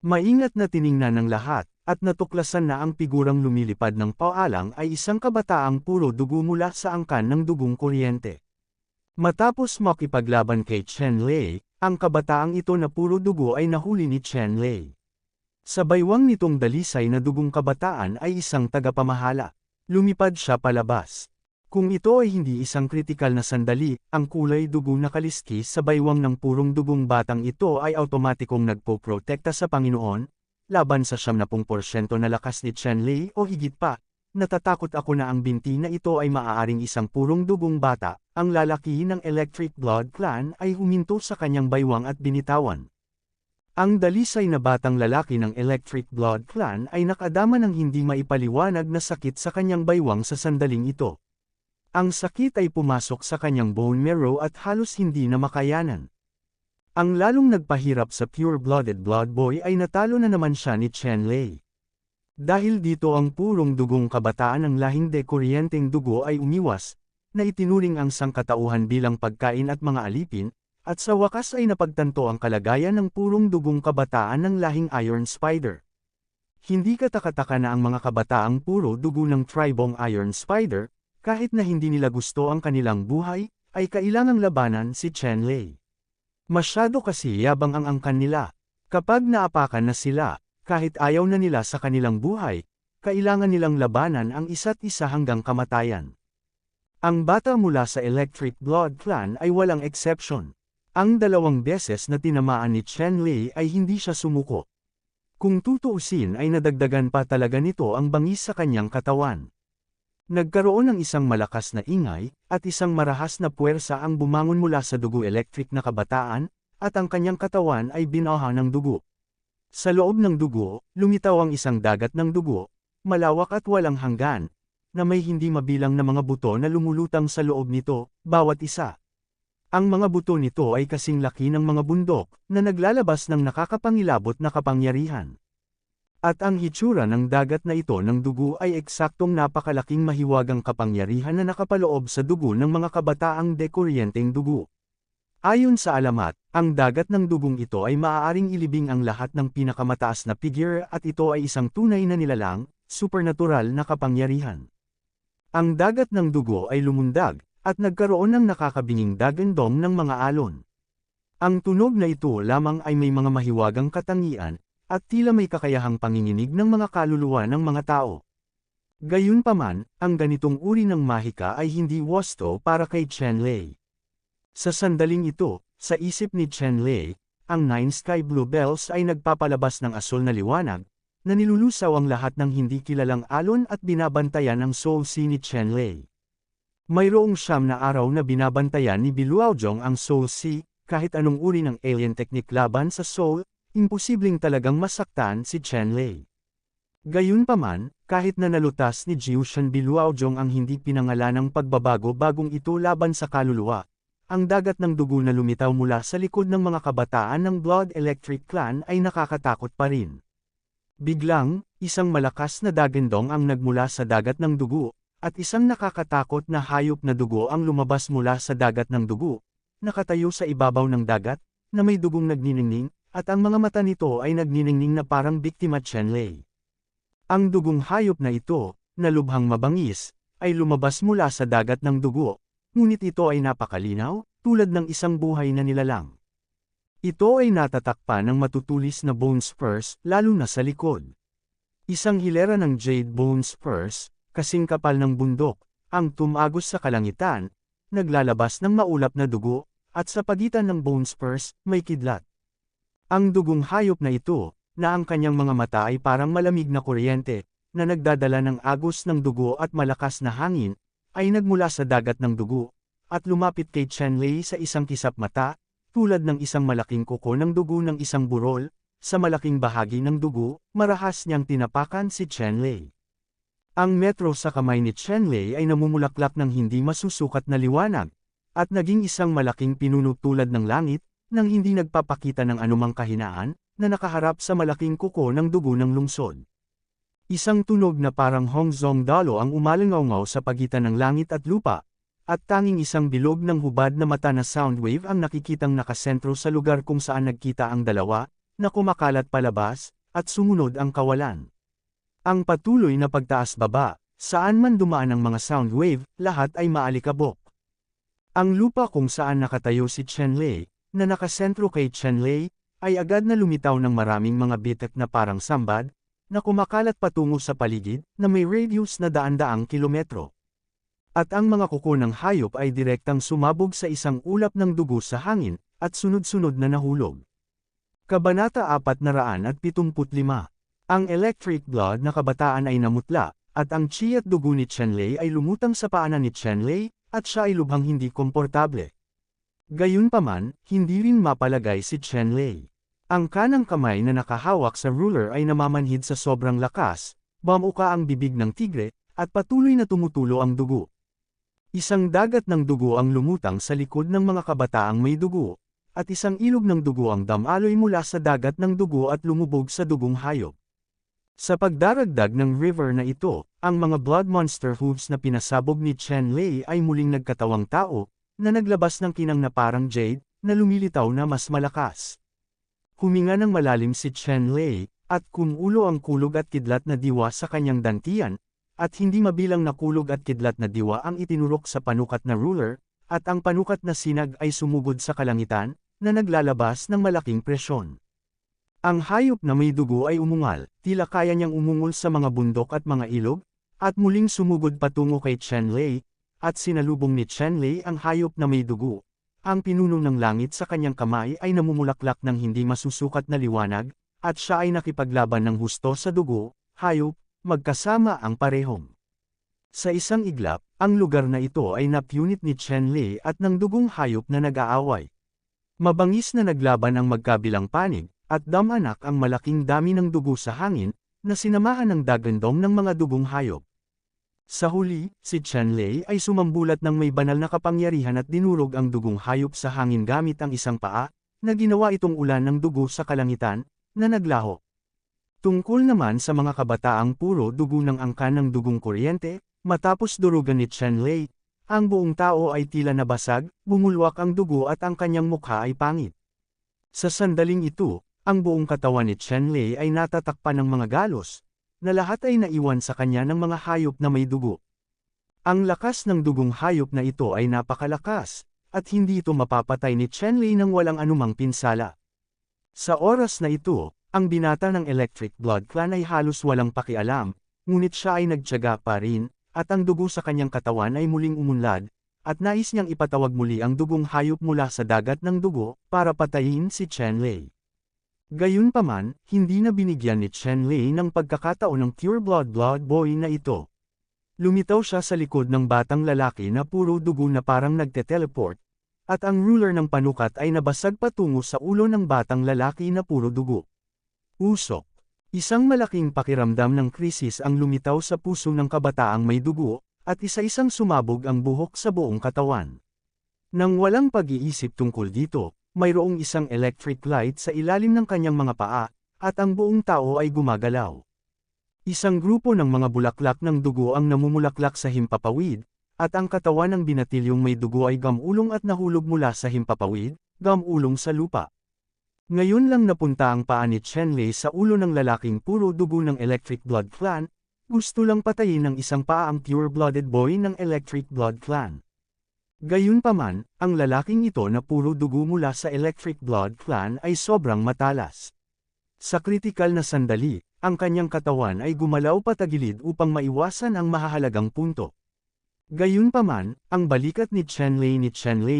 Maingat na tiningnan ng lahat, at natuklasan na ang figurang lumilipad ng paalang ay isang kabataang puro dugo mula sa angkan ng dugong kuryente. Matapos makipaglaban kay Chenlei, ang kabataang ito na puro dugo ay nahuli ni Chenlei. Sa baywang nitong dalisay na dugong kabataan ay isang tagapamahala. Lumipad siya palabas. Kung ito ay hindi isang kritikal na sandali, ang kulay dugo na kaliskis sa baywang ng purong dugong batang ito ay automatikong nagpoprotekta sa Panginoon, laban sa 70% na lakas ni Chenlei o higit pa. Natatakot ako na ang binti na ito ay maaaring isang purong dugong bata. Ang lalaki ng Electric Blood Clan ay huminto sa kanyang baywang at binitawan. Ang dalisay na batang lalaki ng Electric Blood Clan ay nakadama ng hindi maipaliwanag na sakit sa kanyang baywang sa sandaling ito. Ang sakit ay pumasok sa kanyang bone marrow at halos hindi na makayanan. Ang lalong nagpahirap sa pure-blooded blood boy ay natalo na naman siya ni Chenlei. Dahil dito ang purong dugong kabataan ng lahing dekuryenteng dugo ay umiwas, na itinuring ang sangkatauhan bilang pagkain at mga alipin, at sa wakas ay napagtanto ang kalagayan ng purong dugong kabataan ng lahing Iron Spider. Hindi katakataka na ang mga kabataang puro dugo ng tribong Iron Spider, kahit na hindi nila gusto ang kanilang buhay, ay kailangang labanan si Chenlei. Masyado kasi yabang ang angkan nila. Kapag naapakan na sila, kahit ayaw na nila sa kanilang buhay, kailangan nilang labanan ang isa't isa hanggang kamatayan. Ang bata mula sa Electric Blood Clan ay walang exception. Ang 2 beses na tinamaan ni Chenlei ay hindi siya sumuko. Kung tutuusin ay nadagdagan pa talaga nito ang bangis sa kanyang katawan. Nagkaroon ng isang malakas na ingay, at isang marahas na puwersa ang bumangon mula sa dugo electric na kabataan, at ang kanyang katawan ay binaha ng dugo. Sa loob ng dugo, lumitaw ang isang dagat ng dugo, malawak at walang hanggan, na may hindi mabilang na mga buto na lumulutang sa loob nito, bawat isa. Ang mga buto nito ay kasing laki ng mga bundok, na naglalabas ng nakakapangilabot na kapangyarihan. At ang hitsura ng dagat na ito ng dugo ay eksaktong napakalaking mahiwagang kapangyarihan na nakapaloob sa dugo ng mga kabataang dekuryenteng dugo. Ayon sa alamat, ang dagat ng dugong ito ay maaaring ilibing ang lahat ng pinakamataas na figure at ito ay isang tunay na nilalang, supernatural na kapangyarihan. Ang dagat ng dugo ay lumundag, at nagkaroon ng nakakabinging dagandong ng mga alon. Ang tunog na ito lamang ay may mga mahiwagang katangian, at tila may kakayahang panginginig ng mga kaluluwa ng mga tao. Gayunpaman, ang ganitong uri ng mahika ay hindi wasto para kay Chen Lei. Sa sandaling ito, sa isip ni Chen Lei, ang 9 Sky Blue Bells ay nagpapalabas ng asul na liwanag, na nilulusaw ang lahat ng hindi kilalang alon at binabantayan ang Soul Sea ni Chen Lei. Mayroong 9 na araw na binabantayan ni Biluaojong ang Soul Sea, kahit anong uri ng alien technique laban sa Soul, imposibleng talagang masaktan si Chen Lei. Gayunpaman, kahit na nalutas ni Jiushan Biluaojong ang hindi pinangalanang pagbabago bagong ito laban sa kaluluwa, ang dagat ng dugo na lumitaw mula sa likod ng mga kabataan ng Blood Electric Clan ay nakakatakot pa rin. Biglang, isang malakas na dagandong ang nagmula sa dagat ng dugo, at isang nakakatakot na hayop na dugo ang lumabas mula sa dagat ng dugo, nakatayo sa ibabaw ng dagat, na may dugong nagniningning, at ang mga mata nito ay nagniningning na parang biktima Chen Lei. Ang dugong hayop na ito, na lubhang mabangis, ay lumabas mula sa dagat ng dugo, ngunit ito ay napakalinaw, tulad ng isang buhay na nilalang. Ito ay natatakpan ng matutulis na bone spurs, lalo na sa likod. Isang hilera ng jade bone spurs, kasing kapal ng bundok, ang tumagos sa kalangitan, naglalabas ng maulap na dugo, at sa pagitan ng bone spurs, may kidlat. Ang dugong hayop na ito, na ang kanyang mga mata ay parang malamig na kuryente, na nagdadala ng agos ng dugo at malakas na hangin, ay nagmula sa dagat ng dugo, at lumapit kay Chen Lei sa isang kisap mata, tulad ng isang malaking kuko ng dugo ng isang burol, sa malaking bahagi ng dugo, marahas niyang tinapakan si Chen Lei. Ang metro sa kamay ni Chen Lei ay namumulaklak ng hindi masusukat na liwanag, at naging isang malaking pinuno tulad ng langit, nang hindi nagpapakita ng anumang kahinaan, na nakaharap sa malaking kuko ng dugo ng lungsod. Isang tunog na parang Hongzong Dalo ang umalangaw sa pagitan ng langit at lupa, at tanging isang bilog ng hubad na mata na sound wave ang nakikitang nakasentro sa lugar kung saan nagkita ang dalawa, na kumakalat palabas, at sumunod ang kawalan. Ang patuloy na pagtaas-baba, saan man dumaan ang mga sound wave, lahat ay maalikabok. Ang lupa kung saan nakatayo si Chen Lei, na nakasentro kay Chen Lei, ay agad na lumitaw ng maraming mga bitak na parang sambad, na kumakalat patungo sa paligid, na may radius na daan-daang kilometro. At ang mga kuko ng hayop ay direktang sumabog sa isang ulap ng dugo sa hangin, at sunod-sunod na nahulog. Kabanata 475. Ang electric blood na kabataan ay namutla, at ang chi at dugo ni Chen Lei ay lumutang sa paanan ni Chen Lei, at siya ay lubhang hindi komportable. Gayunpaman, hindi rin mapalagay si Chen Lei. Ang kanang kamay na nakahawak sa ruler ay namamanhid sa sobrang lakas, bamuka ang bibig ng tigre, at patuloy na tumutulo ang dugo. Isang dagat ng dugo ang lumutang sa likod ng mga kabataang may dugo, at isang ilog ng dugo ang damaloy mula sa dagat ng dugo at lumubog sa dugong hayop. Sa pagdaragdag ng river na ito, ang mga blood monster hooves na pinasabog ni Chen Lei ay muling nagkatawang tao, na naglabas ng kinang na parang jade, na lumilitaw na mas malakas. Huminga ng malalim si Chen Lei, at kumulo ang kulog at kidlat na diwa sa kanyang dantian, at hindi mabilang na kulog at kidlat na diwa ang itinurok sa panukat na ruler, at ang panukat na sinag ay sumugod sa kalangitan, na naglalabas ng malaking presyon. Ang hayop na may dugo ay umungal, tila kaya niyang umungol sa mga bundok at mga ilog, at muling sumugod patungo kay Chen Lei, at sinalubong ni Chen Lei ang hayop na may dugo. Ang pinuno ng langit sa kanyang kamay ay namumulaklak ng hindi masusukat na liwanag, at siya ay nakipaglaban ng husto sa dugo, hayop, magkasama ang parehong. Sa isang iglap, ang lugar na ito ay napunit ni Chen Lei at ng dugong hayop na nag-aaway. Mabangis na naglaban ang magkabilang panig, at damanak ang malaking dami ng dugo sa hangin, na sinamahan ng dagandong ng mga dugong hayop. Sa huli, si Chen Lei ay sumambulat ng may banal na kapangyarihan at dinurog ang dugong hayop sa hangin gamit ang isang paa, na ginawa itong ulan ng dugo sa kalangitan, na naglaho. Tungkol naman sa mga kabataang puro dugo ng angkan ng dugong kuryente, matapos durugan ni Chen Lei, ang buong tao ay tila nabasag, bumulwak ang dugo at ang kanyang mukha ay pangit. Sa sandaling ito, ang buong katawan ni Chen Lei ay natatakpan ng mga galos, na lahat ay naiwan sa kanya ng mga hayop na may dugo. Ang lakas ng dugong hayop na ito ay napakalakas, at hindi ito mapapatay ni Chen Lei nang walang anumang pinsala. Sa oras na ito, ang binata ng Electric Blood Clan ay halos walang pakialam, ngunit siya ay nagtiyaga pa rin, at ang dugo sa kanyang katawan ay muling umunlad, at nais niyang ipatawag muli ang dugong hayop mula sa dagat ng dugo, para patayin si Chen Lei. Gayunpaman, hindi na binigyan ni Chen Lei ng pagkakataon ng pure blood boy na ito. Lumitaw siya sa likod ng batang lalaki na puro dugo na parang nagte-teleport, at ang ruler ng panukat ay nabasag patungo sa ulo ng batang lalaki na puro dugo. Usok. Isang malaking pakiramdam ng krisis ang lumitaw sa puso ng kabataang may dugo, at isa-isang sumabog ang buhok sa buong katawan. Nang walang pag-iisip tungkol dito, mayroong isang electric light sa ilalim ng kanyang mga paa, at ang buong tao ay gumagalaw. Isang grupo ng mga bulaklak ng dugo ang namumulaklak sa himpapawid, at ang katawan ng binatilyong may dugo ay gamulong at nahulog mula sa himpapawid, gamulong sa lupa. Ngayon lang napunta ang paa ni Chen Lei sa ulo ng lalaking puro dugo ng Electric Blood Clan, gusto lang patayin ng isang paa ang pure-blooded boy ng Electric Blood Clan. Gayunpaman, ang lalaking ito na puro dugo mula sa Electric Blood Clan ay sobrang matalas. Sa kritikal na sandali, ang kanyang katawan ay gumalaw patagilid upang maiwasan ang mahahalagang punto. Gayunpaman, ang balikat ni Chen Lei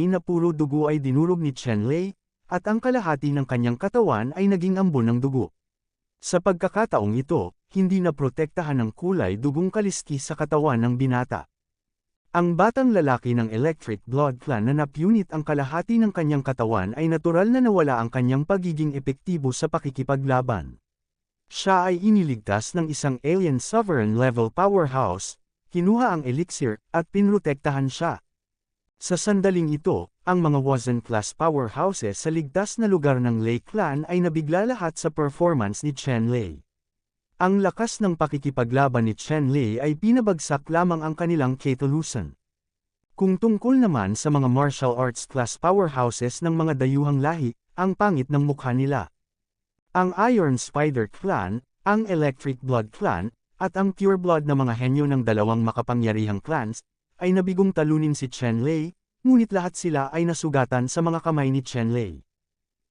na puro dugo ay dinurog ni Chen Lei, at ang kalahati ng kanyang katawan ay naging ambon ng dugo. Sa pagkakataong ito, hindi na protektahan ng kulay dugong kaliskis sa katawan ng binata. Ang batang lalaki ng Electric Blood Clan na napunit ang kalahati ng kanyang katawan ay natural na nawala ang kanyang pagiging epektibo sa pakikipaglaban. Siya ay iniligtas ng isang alien sovereign level powerhouse, kinuha ang elixir, at pinrotektahan siya. Sa sandaling ito, ang mga Wazen-class powerhouses sa ligtas na lugar ng Lei Clan ay nabigla lahat sa performance ni Chen Lei. Ang lakas ng pakikipaglaban ni Chen Lei ay pinabagsak lamang ang kanilang ketulusan. Kung tungkol naman sa mga martial arts class powerhouses ng mga dayuhang lahi, ang pangit ng mukha nila. Ang Iron Spider Clan, ang Electric Blood Clan, at ang Pure Blood na mga henyo ng dalawang makapangyarihang clans, ay nabigong talunin si Chen Lei, ngunit lahat sila ay nasugatan sa mga kamay ni Chen Lei.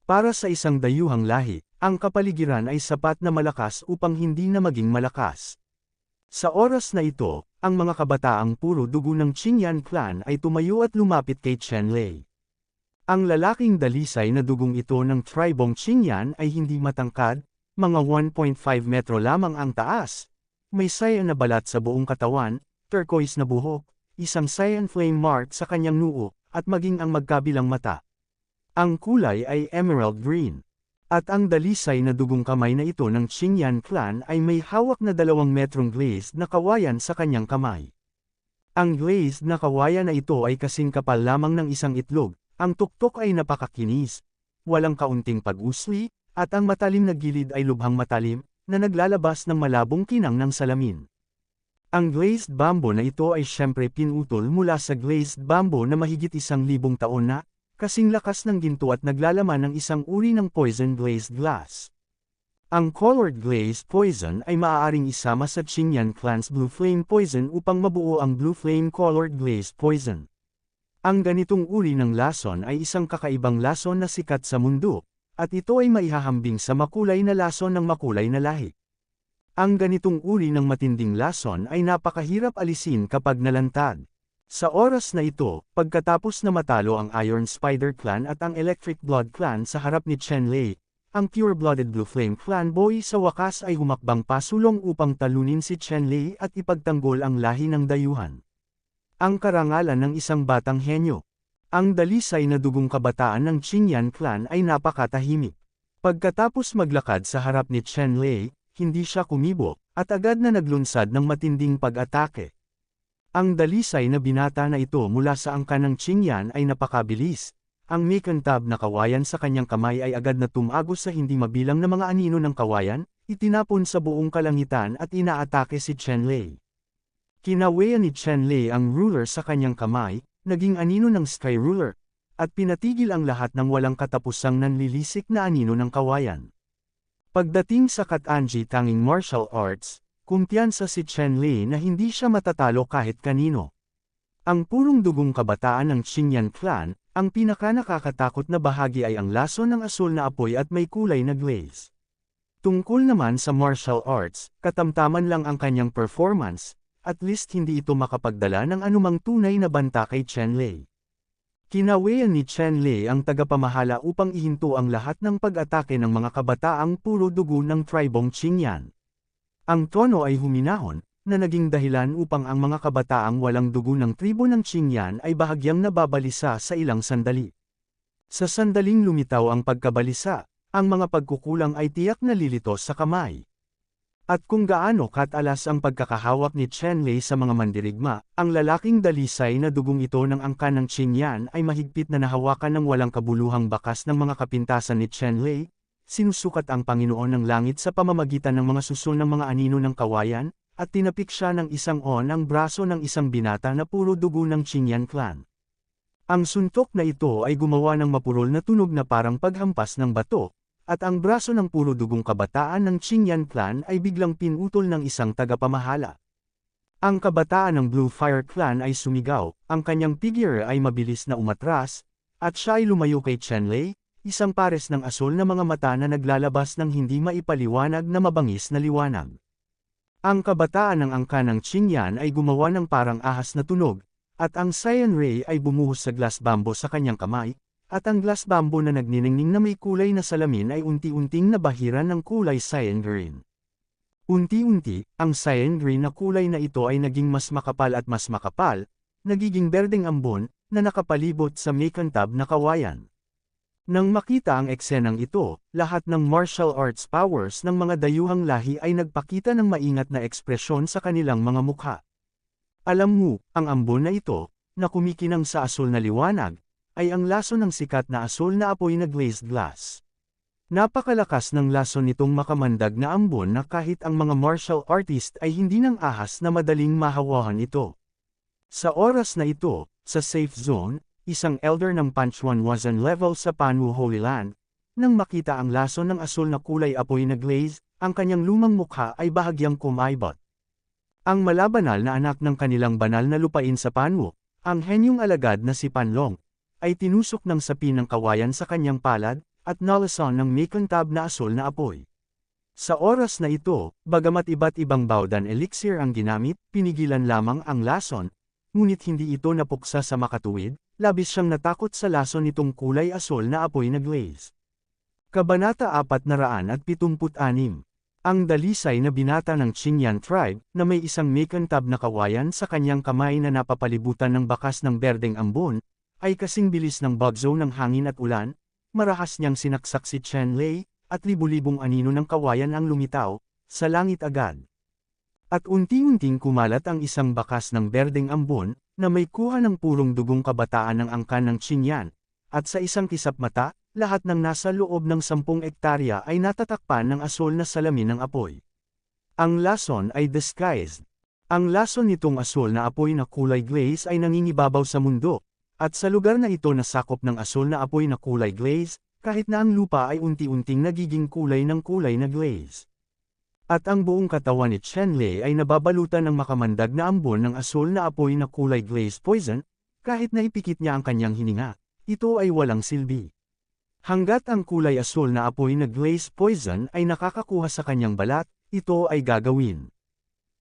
Para sa isang dayuhang lahi, ang kapaligiran ay sapat na malakas upang hindi na maging malakas. Sa oras na ito, ang mga kabataang puro dugo ng Qingyan Clan ay tumayo at lumapit kay Chen Lei. Ang lalaking dalisay na dugong ito ng tribong Qingyan ay hindi matangkad, mga 1.5 metro lamang ang taas. May cyan na balat sa buong katawan, turquoise na buhok, isang cyan flame mark sa kanyang noo, at maging ang magkabilang mata. Ang kulay ay emerald green. At ang dalisay na dugong kamay na ito ng Qingyan Clan ay may hawak na 2 metrong glazed na kawayan sa kanyang kamay. Ang glazed na kawayan na ito ay kasing kapal lamang ng isang itlog, ang tuktok ay napakakinis, walang kaunting pag-usli, at ang matalim na gilid ay lubhang matalim, na naglalabas ng malabong kinang ng salamin. Ang glazed bamboo na ito ay siyempre pinutol mula sa glazed bamboo na mahigit 1,000 taon na, kasing lakas ng ginto at naglalaman ng isang uri ng poison glazed glass. Ang colored glazed poison ay maaaring isama sa Qingyan Clan's Blue Flame Poison upang mabuo ang Blue Flame Colored Glazed Poison. Ang ganitong uri ng lason ay isang kakaibang lason na sikat sa mundo, at ito ay maihahambing sa makulay na lason ng makulay na lahi. Ang ganitong uri ng matinding lason ay napakahirap alisin kapag nalantad. Sa oras na ito, pagkatapos na matalo ang Iron Spider Clan at ang Electric Blood Clan sa harap ni Chen Lei, ang Pure-Blooded Blue Flame Clan boy sa wakas ay humakbang pasulong upang talunin si Chen Lei at ipagtanggol ang lahi ng dayuhan. Ang karangalan ng isang batang henyo. Ang dalisay na dugong kabataan ng Qingyan Clan ay napakatahimik. Pagkatapos maglakad sa harap ni Chen Lei, hindi siya kumibo, at agad na naglunsad ng matinding pag-atake. Ang dalisay na binata na ito mula sa angka ng Qingyan ay napakabilis. Ang makintab na kawayan sa kanyang kamay ay agad na tumagos sa hindi mabilang na mga anino ng kawayan, itinapon sa buong kalangitan at inaatake si Chen-Lei. Kinawayan ni Chen-Lei ang ruler sa kanyang kamay, naging anino ng Sky Ruler, at pinatigil ang lahat ng walang katapusang nanlilisik na anino ng kawayan. Pagdating sa Katanji tanging martial arts, kumpiyansa si Chen-Lei na hindi siya matatalo kahit kanino. Ang purong dugong kabataan ng Qingyan clan, ang pinakanakakatakot na bahagi ay ang lason ng asul na apoy at may kulay na glaze. Tungkol naman sa martial arts, katamtaman lang ang kanyang performance, at least hindi ito makapagdala ng anumang tunay na banta kay Chen-Lei. Kinawayan ni Chen-Lei ang tagapamahala upang ihinto ang lahat ng pag-atake ng mga kabataang puro dugo ng tribong Qingyan. Ang tono ay huminahon, na naging dahilan upang ang mga kabataang walang dugo ng tribo ng Qingyan ay bahagyang nababalisa sa ilang sandali. Sa sandaling lumitaw ang pagkabalisa, ang mga pagkukulang ay tiyak na lilitos sa kamay. At kung gaano katalas ang pagkakahawak ni Chen-Lei sa mga mandirigma, ang lalaking dalisay na dugong ito ng angka ng Qingyan ay mahigpit na nahawakan ng walang kabuluhang bakas ng mga kapintasan ni Chen-Lei, sinusukat ang Panginoon ng Langit sa pamamagitan ng mga susul ng mga anino ng kawayan, at tinapik siya ng isang ang braso ng isang binata na puro dugo ng Qingyan clan. Ang suntok na ito ay gumawa ng mapurol na tunog na parang paghampas ng bato, at ang braso ng puro dugong kabataan ng Qingyan clan ay biglang pinutol ng isang tagapamahala. Ang kabataan ng Blue Fire clan ay sumigaw, ang kanyang figure ay mabilis na umatras, at siya ay lumayo kay Chen-Lei, isang pares ng asul na mga mata na naglalabas ng hindi maipaliwanag na mabangis na liwanag. Ang kabataan ng angka ng Qingyan ay gumawa ng parang ahas na tunog, at ang Cyan Ray ay bumuhos sa glass bamboo sa kanyang kamay, at ang glass bamboo na nagniningning na may kulay na salamin ay unti-unting nabahiran ng kulay cyan green. Unti-unti, ang cyan green na kulay na ito ay naging mas makapal at mas makapal, nagiging berdeng ambon, na nakapalibot sa makintab na kawayan. Nang makita ang eksenang ito, lahat ng martial arts powers ng mga dayuhang lahi ay nagpakita ng maingat na ekspresyon sa kanilang mga mukha. Alam mo, ang ambon na ito, na kumikinang sa asul na liwanag, ay ang lason ng sikat na asul na apoy na glazed glass. Napakalakas ng lason nitong makamandag na ambon na kahit ang mga martial artist ay hindi nang ahas na madaling mahawahan ito. Sa oras na ito, sa safe zone, isang elder ng Panchuan Wazan level sa Panwu Holy Land, nang makita ang lason ng asul na kulay apoy na glaze, ang kanyang lumang mukha ay bahagyang kumaibot. Ang malabanal na anak ng kanilang banal na lupain sa Panwu, ang henyong alagad na si Panlong, ay tinusok ng sapi ng kawayan sa kanyang palad, at nalason ng makintab na asul na apoy. Sa oras na ito, bagamat iba't ibang bawdan elixir ang ginamit, pinigilan lamang ang lason, ngunit hindi ito napuksa sa makatuwid, labis siyang natakot sa lason nitong kulay asul na apoy na glaze. Kabanata 476. Ang dalisay na binata ng Qingyan tribe, na may isang makintab na kawayan sa kanyang kamay na napapalibutan ng bakas ng berdeng ambon, ay kasing bilis ng bagzo ng hangin at ulan, marahas niyang sinaksak si Chen-Lei, at libu-libong anino ng kawayan ang lumitaw, sa langit agad. At unti-unting kumalat ang isang bakas ng berdeng ambon, na may kuha ng purong dugong kabataan ng angkan ng Qingyan, at sa isang kisap mata, lahat ng nasa loob ng 10 ektarya ay natatakpan ng asul na salamin ng apoy. Ang lason ay disguised. Ang lason nitong asul na apoy na kulay glaze ay nangingibabaw sa mundo, at sa lugar na ito nasakop ng asul na apoy na kulay glaze, kahit na ang lupa ay unti-unting nagiging kulay ng kulay na glaze. At ang buong katawan ni Chen-Lei ay nababalutan ng makamandag na ambon ng asul na apoy na kulay glaze poison, kahit na ipikit niya ang kanyang hininga, ito ay walang silbi. Hanggat ang kulay asul na apoy na glaze poison ay nakakakuha sa kanyang balat, ito ay gagawin.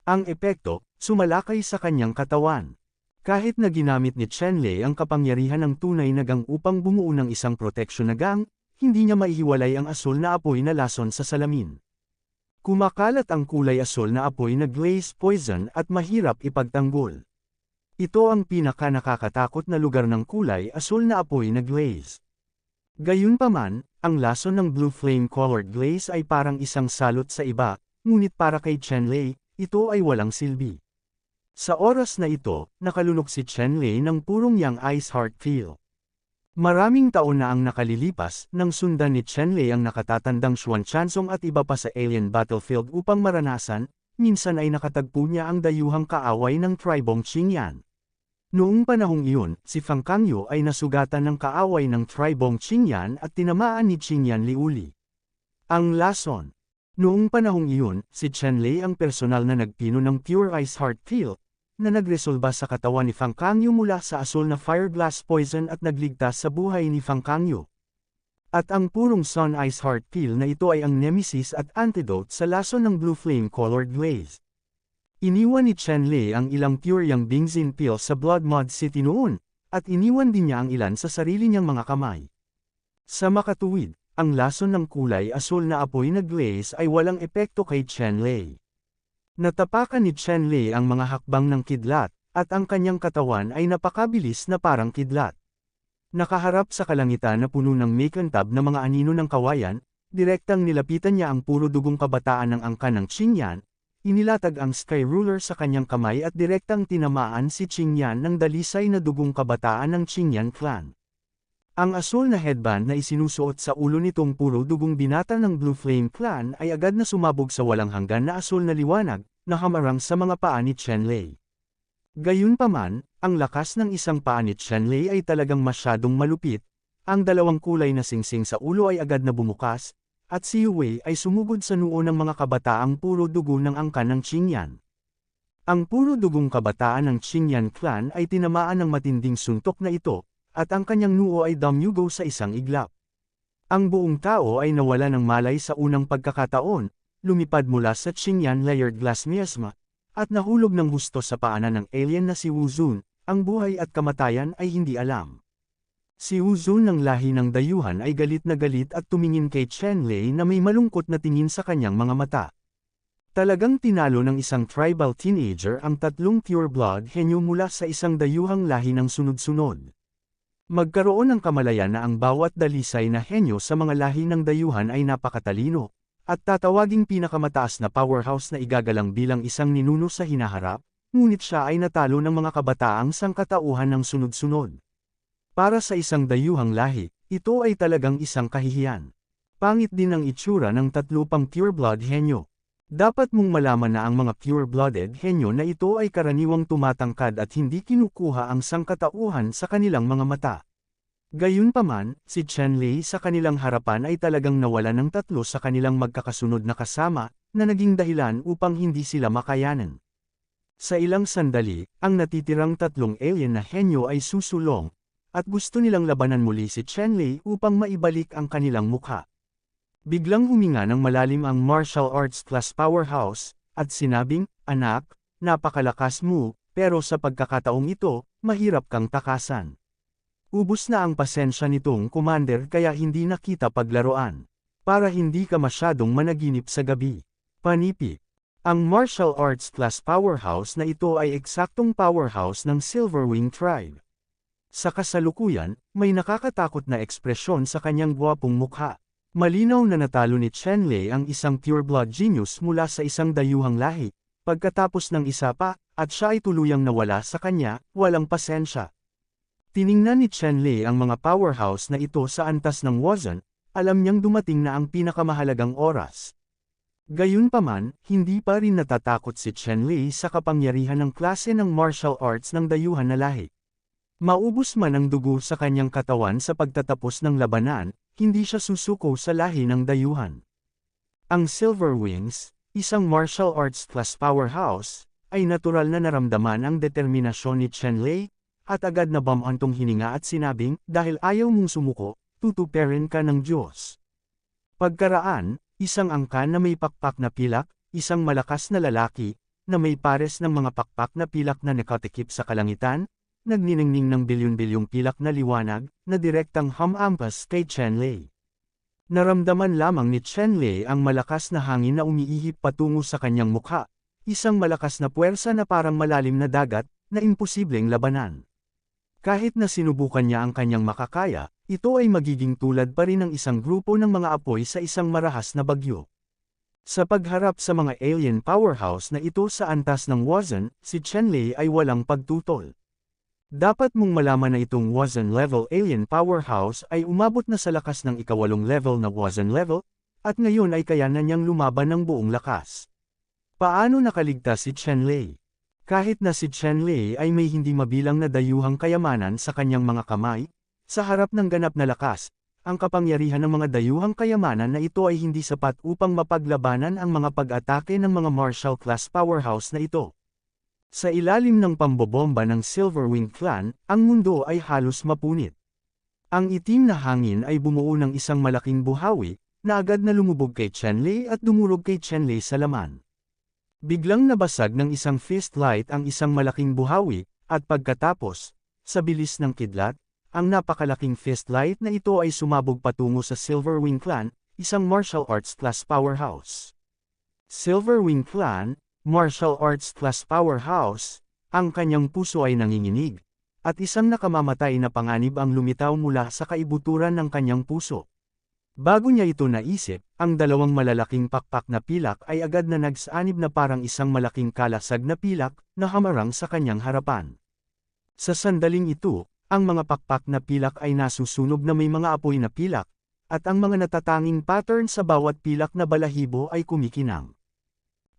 Ang epekto, sumalakay sa kanyang katawan. Kahit na ginamit ni Chen-Lei ang kapangyarihan ng tunay na gang upang bumuo ng isang proteksyon na gang, hindi niya maihiwalay ang asul na apoy na lason sa salamin. Kumakalat ang kulay asul na apoy na glaze poison at mahirap ipagtanggol. Ito ang pinaka-nakakatakot na lugar ng kulay asul na apoy na glaze. Gayunpaman, ang lason ng blue flame-colored glaze ay parang isang salot sa iba, ngunit para kay Chen-Lei, ito ay walang silbi. Sa oras na ito, nakalunok si Chen Lei ng purong Yang Ice Heart Feel. Maraming taon na ang nakalilipas nang sundan ni Chen Lei ang nakatatandang Xuan Chansong at iba pa sa alien battlefield upang maranasan, minsan ay nakatagpo niya ang dayuhang kaaway ng tribong Qingyan. Noong panahong iyon, si Fang Kangyo ay nasugatan ng kaaway ng tribong Qingyan at tinamaan ni Qingyan Liuli. Ang lason. Noong panahong iyon, si Chen Lei ang personal na nagpino ng Pure Ice Heart Feel, na nagresolba sa katawan ni Fang Kangyo mula sa asul na fire glass poison at nagligtas sa buhay ni Fang Kangyo. At ang purong Sun Ice Heart Peel na ito ay ang nemesis at antidote sa lason ng Blue Flame Colored Glaze. Iniwan ni Chen Lei ang ilang Pure Yang Bingzin Peel sa Blood Mod City noon, at iniwan din niya ang ilan sa sarili niyang mga kamay. Sa makatuwid, ang lason ng kulay asul na apoy na glaze ay walang epekto kay Chen Lei. Natapakan ni Chen Lei ang mga hakbang ng kidlat, at ang kanyang katawan ay napakabilis na parang kidlat. Nakaharap sa kalangitan na puno ng makantab na mga anino ng kawayan, direktang nilapitan niya ang puro dugong kabataan ng angkan ng Qingyan, inilatag ang Sky Ruler sa kanyang kamay at direktang tinamaan si Qingyan ng dalisay na dugong kabataan ng Qingyan clan. Ang asul na headband na isinusuot sa ulo nitong puro dugong binata ng Blue Flame Clan ay agad na sumabog sa walang hanggan na asul na liwanag, na hamarang sa mga paa ni Chen Lei. Gayunpaman, ang lakas ng isang paa ni Chen Lei ay talagang masyadong malupit, ang dalawang kulay na singsing sa ulo ay agad na bumukas, at si Yue ay sumugod sa noo ng mga kabataang puro dugo ng angkan ng Qingyan. Ang puro dugong kabataan ng Qingyan Clan ay tinamaan ng matinding suntok na ito, at ang kanyang noo ay damyugo sa isang iglap. Ang buong tao ay nawala ng malay sa unang pagkakataon, lumipad mula sa Qingyan Layered Glass Miasma, at nahulog ng husto sa paanan ng alien na si Wu Zun. Ang buhay at kamatayan ay hindi alam. Si Wu Zun ng lahi ng dayuhan ay galit na galit at tumingin kay Chen Lei na may malungkot na tingin sa kanyang mga mata. Talagang tinalo ng isang tribal teenager ang tatlong pure blood henyo mula sa isang dayuhang lahi ng sunod-sunod. Magkaroon ng kamalayan na ang bawat dalisay na henyo sa mga lahi ng dayuhan ay napakatalino, at tatawaging pinakamataas na powerhouse na igagalang bilang isang ninuno sa hinaharap, ngunit siya ay natalo ng mga kabataang sangkatauhan ng sunod-sunod. Para sa isang dayuhang lahi, ito ay talagang isang kahihiyan. Pangit din ang itsura ng tatlo pang pure-blood henyo. Dapat mong malaman na ang mga pure-blooded henyo na ito ay karaniwang tumatangkad at hindi kinukuha ang sangkatauhan sa kanilang mga mata. Gayunpaman, si Chen Lei sa kanilang harapan ay talagang nawala ng tatlo sa kanilang magkakasunod na kasama, na naging dahilan upang hindi sila makayanan. Sa ilang sandali, ang natitirang tatlong alien na henyo ay susulong, at gusto nilang labanan muli si Chen Lei upang maibalik ang kanilang mukha. Biglang huminga ng malalim ang martial arts class powerhouse, at sinabing, "Anak, napakalakas mo, pero sa pagkakataong ito, mahirap kang takasan." Ubus na ang pasensya nitong commander kaya hindi na kita paglaruan. Para hindi ka masyadong managinip sa gabi. Panipik. Ang martial arts class powerhouse na ito ay eksaktong powerhouse ng Silverwing Tribe. Sa kasalukuyan, may nakakatakot na ekspresyon sa kanyang gwapong mukha. Malinaw na natalo ni Chen Lei ang isang pure-blood genius mula sa isang dayuhang lahi, pagkatapos ng isa pa, at siya ay tuluyang nawala sa kanya, walang pasensya. Tiningnan ni Chen Lei ang mga powerhouse na ito sa antas ng Wuzhen, alam niyang dumating na ang pinakamahalagang oras. Gayunpaman, hindi pa rin natatakot si Chen Lei sa kapangyarihan ng klase ng martial arts ng dayuhan na lahi. Maubos man ang dugo sa kanyang katawan sa pagtatapos ng labanan, hindi siya susuko sa lahi ng dayuhan. Ang Silverwings, isang martial arts class powerhouse, ay natural na naramdaman ang determinasyon ni Chen Lei, at agad na bumantong hininga at sinabing, "Dahil ayaw mong sumuko, tutuperin ka ng Diyos." Pagkaraan, isang angkan na may pakpak na pilak, isang malakas na lalaki, na may pares ng mga pakpak na pilak na nakatikip sa kalangitan, nagniningning ng bilyon-bilyong pilak na liwanag, na direktang hamampas kay Chen Lei. Naramdaman lamang ni Chen Lei ang malakas na hangin na umiihip patungo sa kanyang mukha, isang malakas na puwersa na parang malalim na dagat, na imposibleng labanan. Kahit na sinubukan niya ang kanyang makakaya, ito ay magiging tulad pa rin ng isang grupo ng mga apoy sa isang marahas na bagyo. Sa pagharap sa mga alien powerhouse na ito sa antas ng Wazn, si Chenlei ay walang pagtutol. Dapat mong malaman na itong Wazn level alien powerhouse ay umabot na sa lakas ng ika-8 level na Wazn level, at ngayon ay kaya na niyang lumaban ng buong lakas. Paano nakaligtas si Chenlei? Kahit na si Chenlei ay may hindi mabilang na dayuhang kayamanan sa kanyang mga kamay, sa harap ng ganap na lakas, ang kapangyarihan ng mga dayuhang kayamanan na ito ay hindi sapat upang mapaglabanan ang mga pag-atake ng mga Marshall-class powerhouse na ito. Sa ilalim ng pambobomba ng Silverwing Clan, ang mundo ay halos mapunit. Ang itim na hangin ay bumuo ng isang malaking buhawi, na agad na lumubog kay Chenlei at dumurog kay Chenlei sa laman. Biglang nabasag ng isang fist light ang isang malaking buhawi, at pagkatapos, sa bilis ng kidlat, ang napakalaking fist light na ito ay sumabog patungo sa Silverwing Clan, isang martial arts class powerhouse. Silverwing Clan, martial arts class powerhouse, ang kanyang puso ay nanginginig, at isang nakamamatay na panganib ang lumitaw mula sa kaibuturan ng kanyang puso. Bago niya ito naisip, ang dalawang malalaking pakpak na pilak ay agad na nagsanib na parang isang malaking kalasag na pilak na hamarang sa kanyang harapan. Sa sandaling ito, ang mga pakpak na pilak ay nasusunog na may mga apoy na pilak, at ang mga natatanging pattern sa bawat pilak na balahibo ay kumikinang.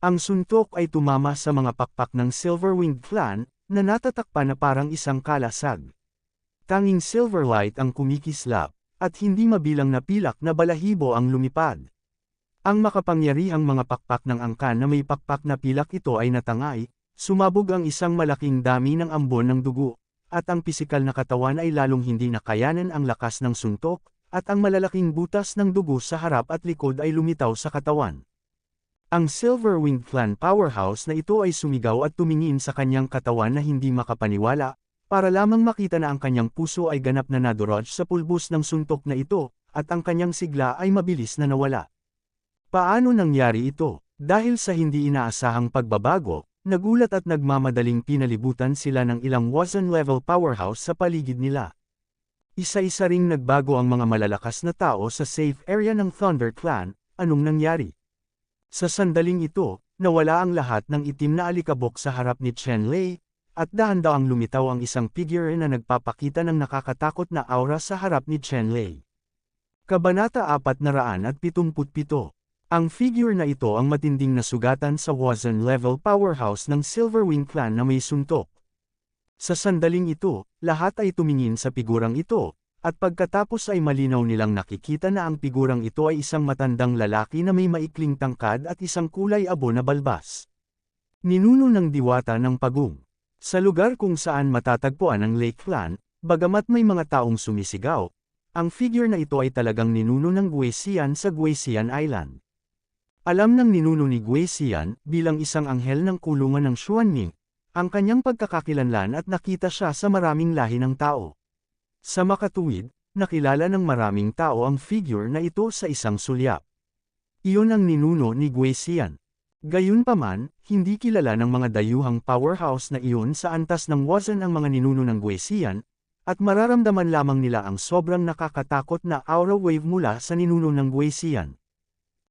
Ang suntok ay tumama sa mga pakpak ng Silverwing Clan, na natatakpan na parang isang kalasag. Tanging silver light ang kumikislap, at hindi mabilang na pilak na balahibo ang lumipad. Ang makapangyarihang mga pakpak ng angkan na may pakpak na pilak ito ay natangay, sumabog ang isang malaking dami ng ambon ng dugo, at ang pisikal na katawan ay lalong hindi nakayanan ang lakas ng suntok, at ang malalaking butas ng dugo sa harap at likod ay lumitaw sa katawan. Ang Silverwing Clan powerhouse na ito ay sumigaw at tumingin sa kanyang katawan na hindi makapaniwala, para lamang makita na ang kanyang puso ay ganap na nadurog sa pulbos ng suntok na ito, at ang kanyang sigla ay mabilis na nawala. Paano nangyari ito? Dahil sa hindi inaasahang pagbabago, nagulat at nagmamadaling pinalibutan sila ng ilang Wazn-level powerhouse sa paligid nila. Isa-isa ring nagbago ang mga malalakas na tao sa safe area ng Thunder Clan. Anong nangyari? Sa sandaling ito, nawala ang lahat ng itim na alikabok sa harap ni Chenlei, at dahan-dahang lumitaw ang isang figure na nagpapakita ng nakakatakot na aura sa harap ni Chenlei. Kabanata 477. Ang figure na ito ang matinding nasugatan sa Wazn-level powerhouse ng Silverwing Clan na may suntok. Sa sandaling ito, lahat ay tumingin sa figurang ito, at pagkatapos ay malinaw nilang nakikita na ang figurang ito ay isang matandang lalaki na may maikling tangkad at isang kulay abo na balbas. Ninuno ng diwata ng pagong. Sa lugar kung saan matatagpuan ang Lake Clan, bagamat may mga taong sumisigaw, ang figure na ito ay talagang ninuno ng Guesian sa Guesian Island. Alam ng ninuno ni Guesian, bilang isang anghel ng kulungan ng Xuanming, ang kanyang pagkakakilanlan at nakita siya sa maraming lahi ng tao. Sa makatuwid, nakilala ng maraming tao ang figure na ito sa isang sulyap. Iyon ang ninuno ni Guesian. Gayunpaman, hindi kilala ng mga dayuhang powerhouse na iyon sa antas ng Wazn ang mga ninuno ng Guesian, at mararamdaman lamang nila ang sobrang nakakatakot na aura wave mula sa ninuno ng Guesian.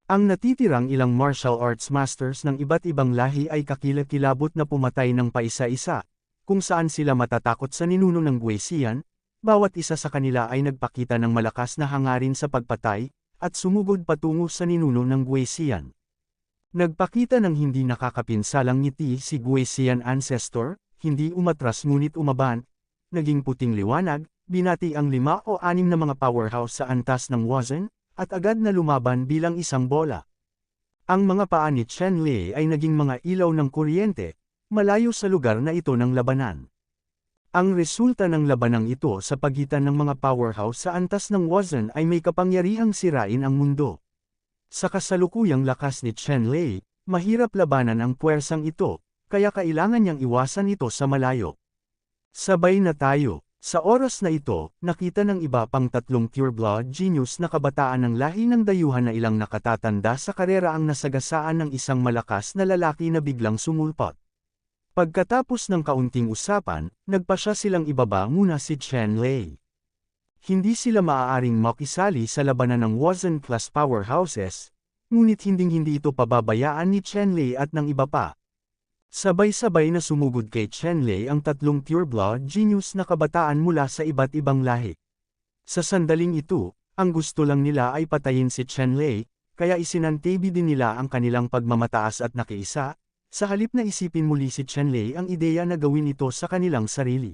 Ang natitirang ilang martial arts masters ng iba't ibang lahi ay kakilakilabot na pumatay ng paisa-isa, kung saan sila matatakot sa ninuno ng Guesian, bawat isa sa kanila ay nagpakita ng malakas na hangarin sa pagpatay, at sumugod patungo sa ninuno ng Guesian. Nagpakita ng hindi nakakapinsalang ngiti si Guesian ancestor, hindi umatras ngunit umaban, naging puting liwanag, binati ang 5 o 6 na mga powerhouse sa antas ng Wazn, at agad na lumaban bilang isang bola. Ang mga paa ni Chenlei ay naging mga ilaw ng kuryente, malayo sa lugar na ito ng labanan. Ang resulta ng labanang ito sa pagitan ng mga powerhouse sa antas ng Wazn ay may kapangyarihang sirain ang mundo. Sa kasalukuyang lakas ni Chenlei, mahirap labanan ang puwersang ito, kaya kailangan niyang iwasan ito sa malayo. Sabay na tayo. Sa oras na ito, nakita ng iba pang 3 pure-blood genius na kabataan ng lahi ng dayuhan na ilang nakatatanda sa karera ang nasagasaan ng isang malakas na lalaki na biglang sumulpot. Pagkatapos ng kaunting usapan, nagpasya silang ibaba muna si Chenlei. Hindi sila maaaring makisali sa labanan ng Wazn-class powerhouses, ngunit hinding-hindi ito pababayaan ni Chenlei at ng iba pa. Sabay-sabay na sumugod kay Chenlei ang tatlong pure-blood genius na kabataan mula sa iba't ibang lahi. Sa sandaling ito, ang gusto lang nila ay patayin si Chenlei, kaya isinantabi din nila ang kanilang pagmamataas at nakiisa, sa halip na isipin muli si Chenlei ang ideya na gawin ito sa kanilang sarili.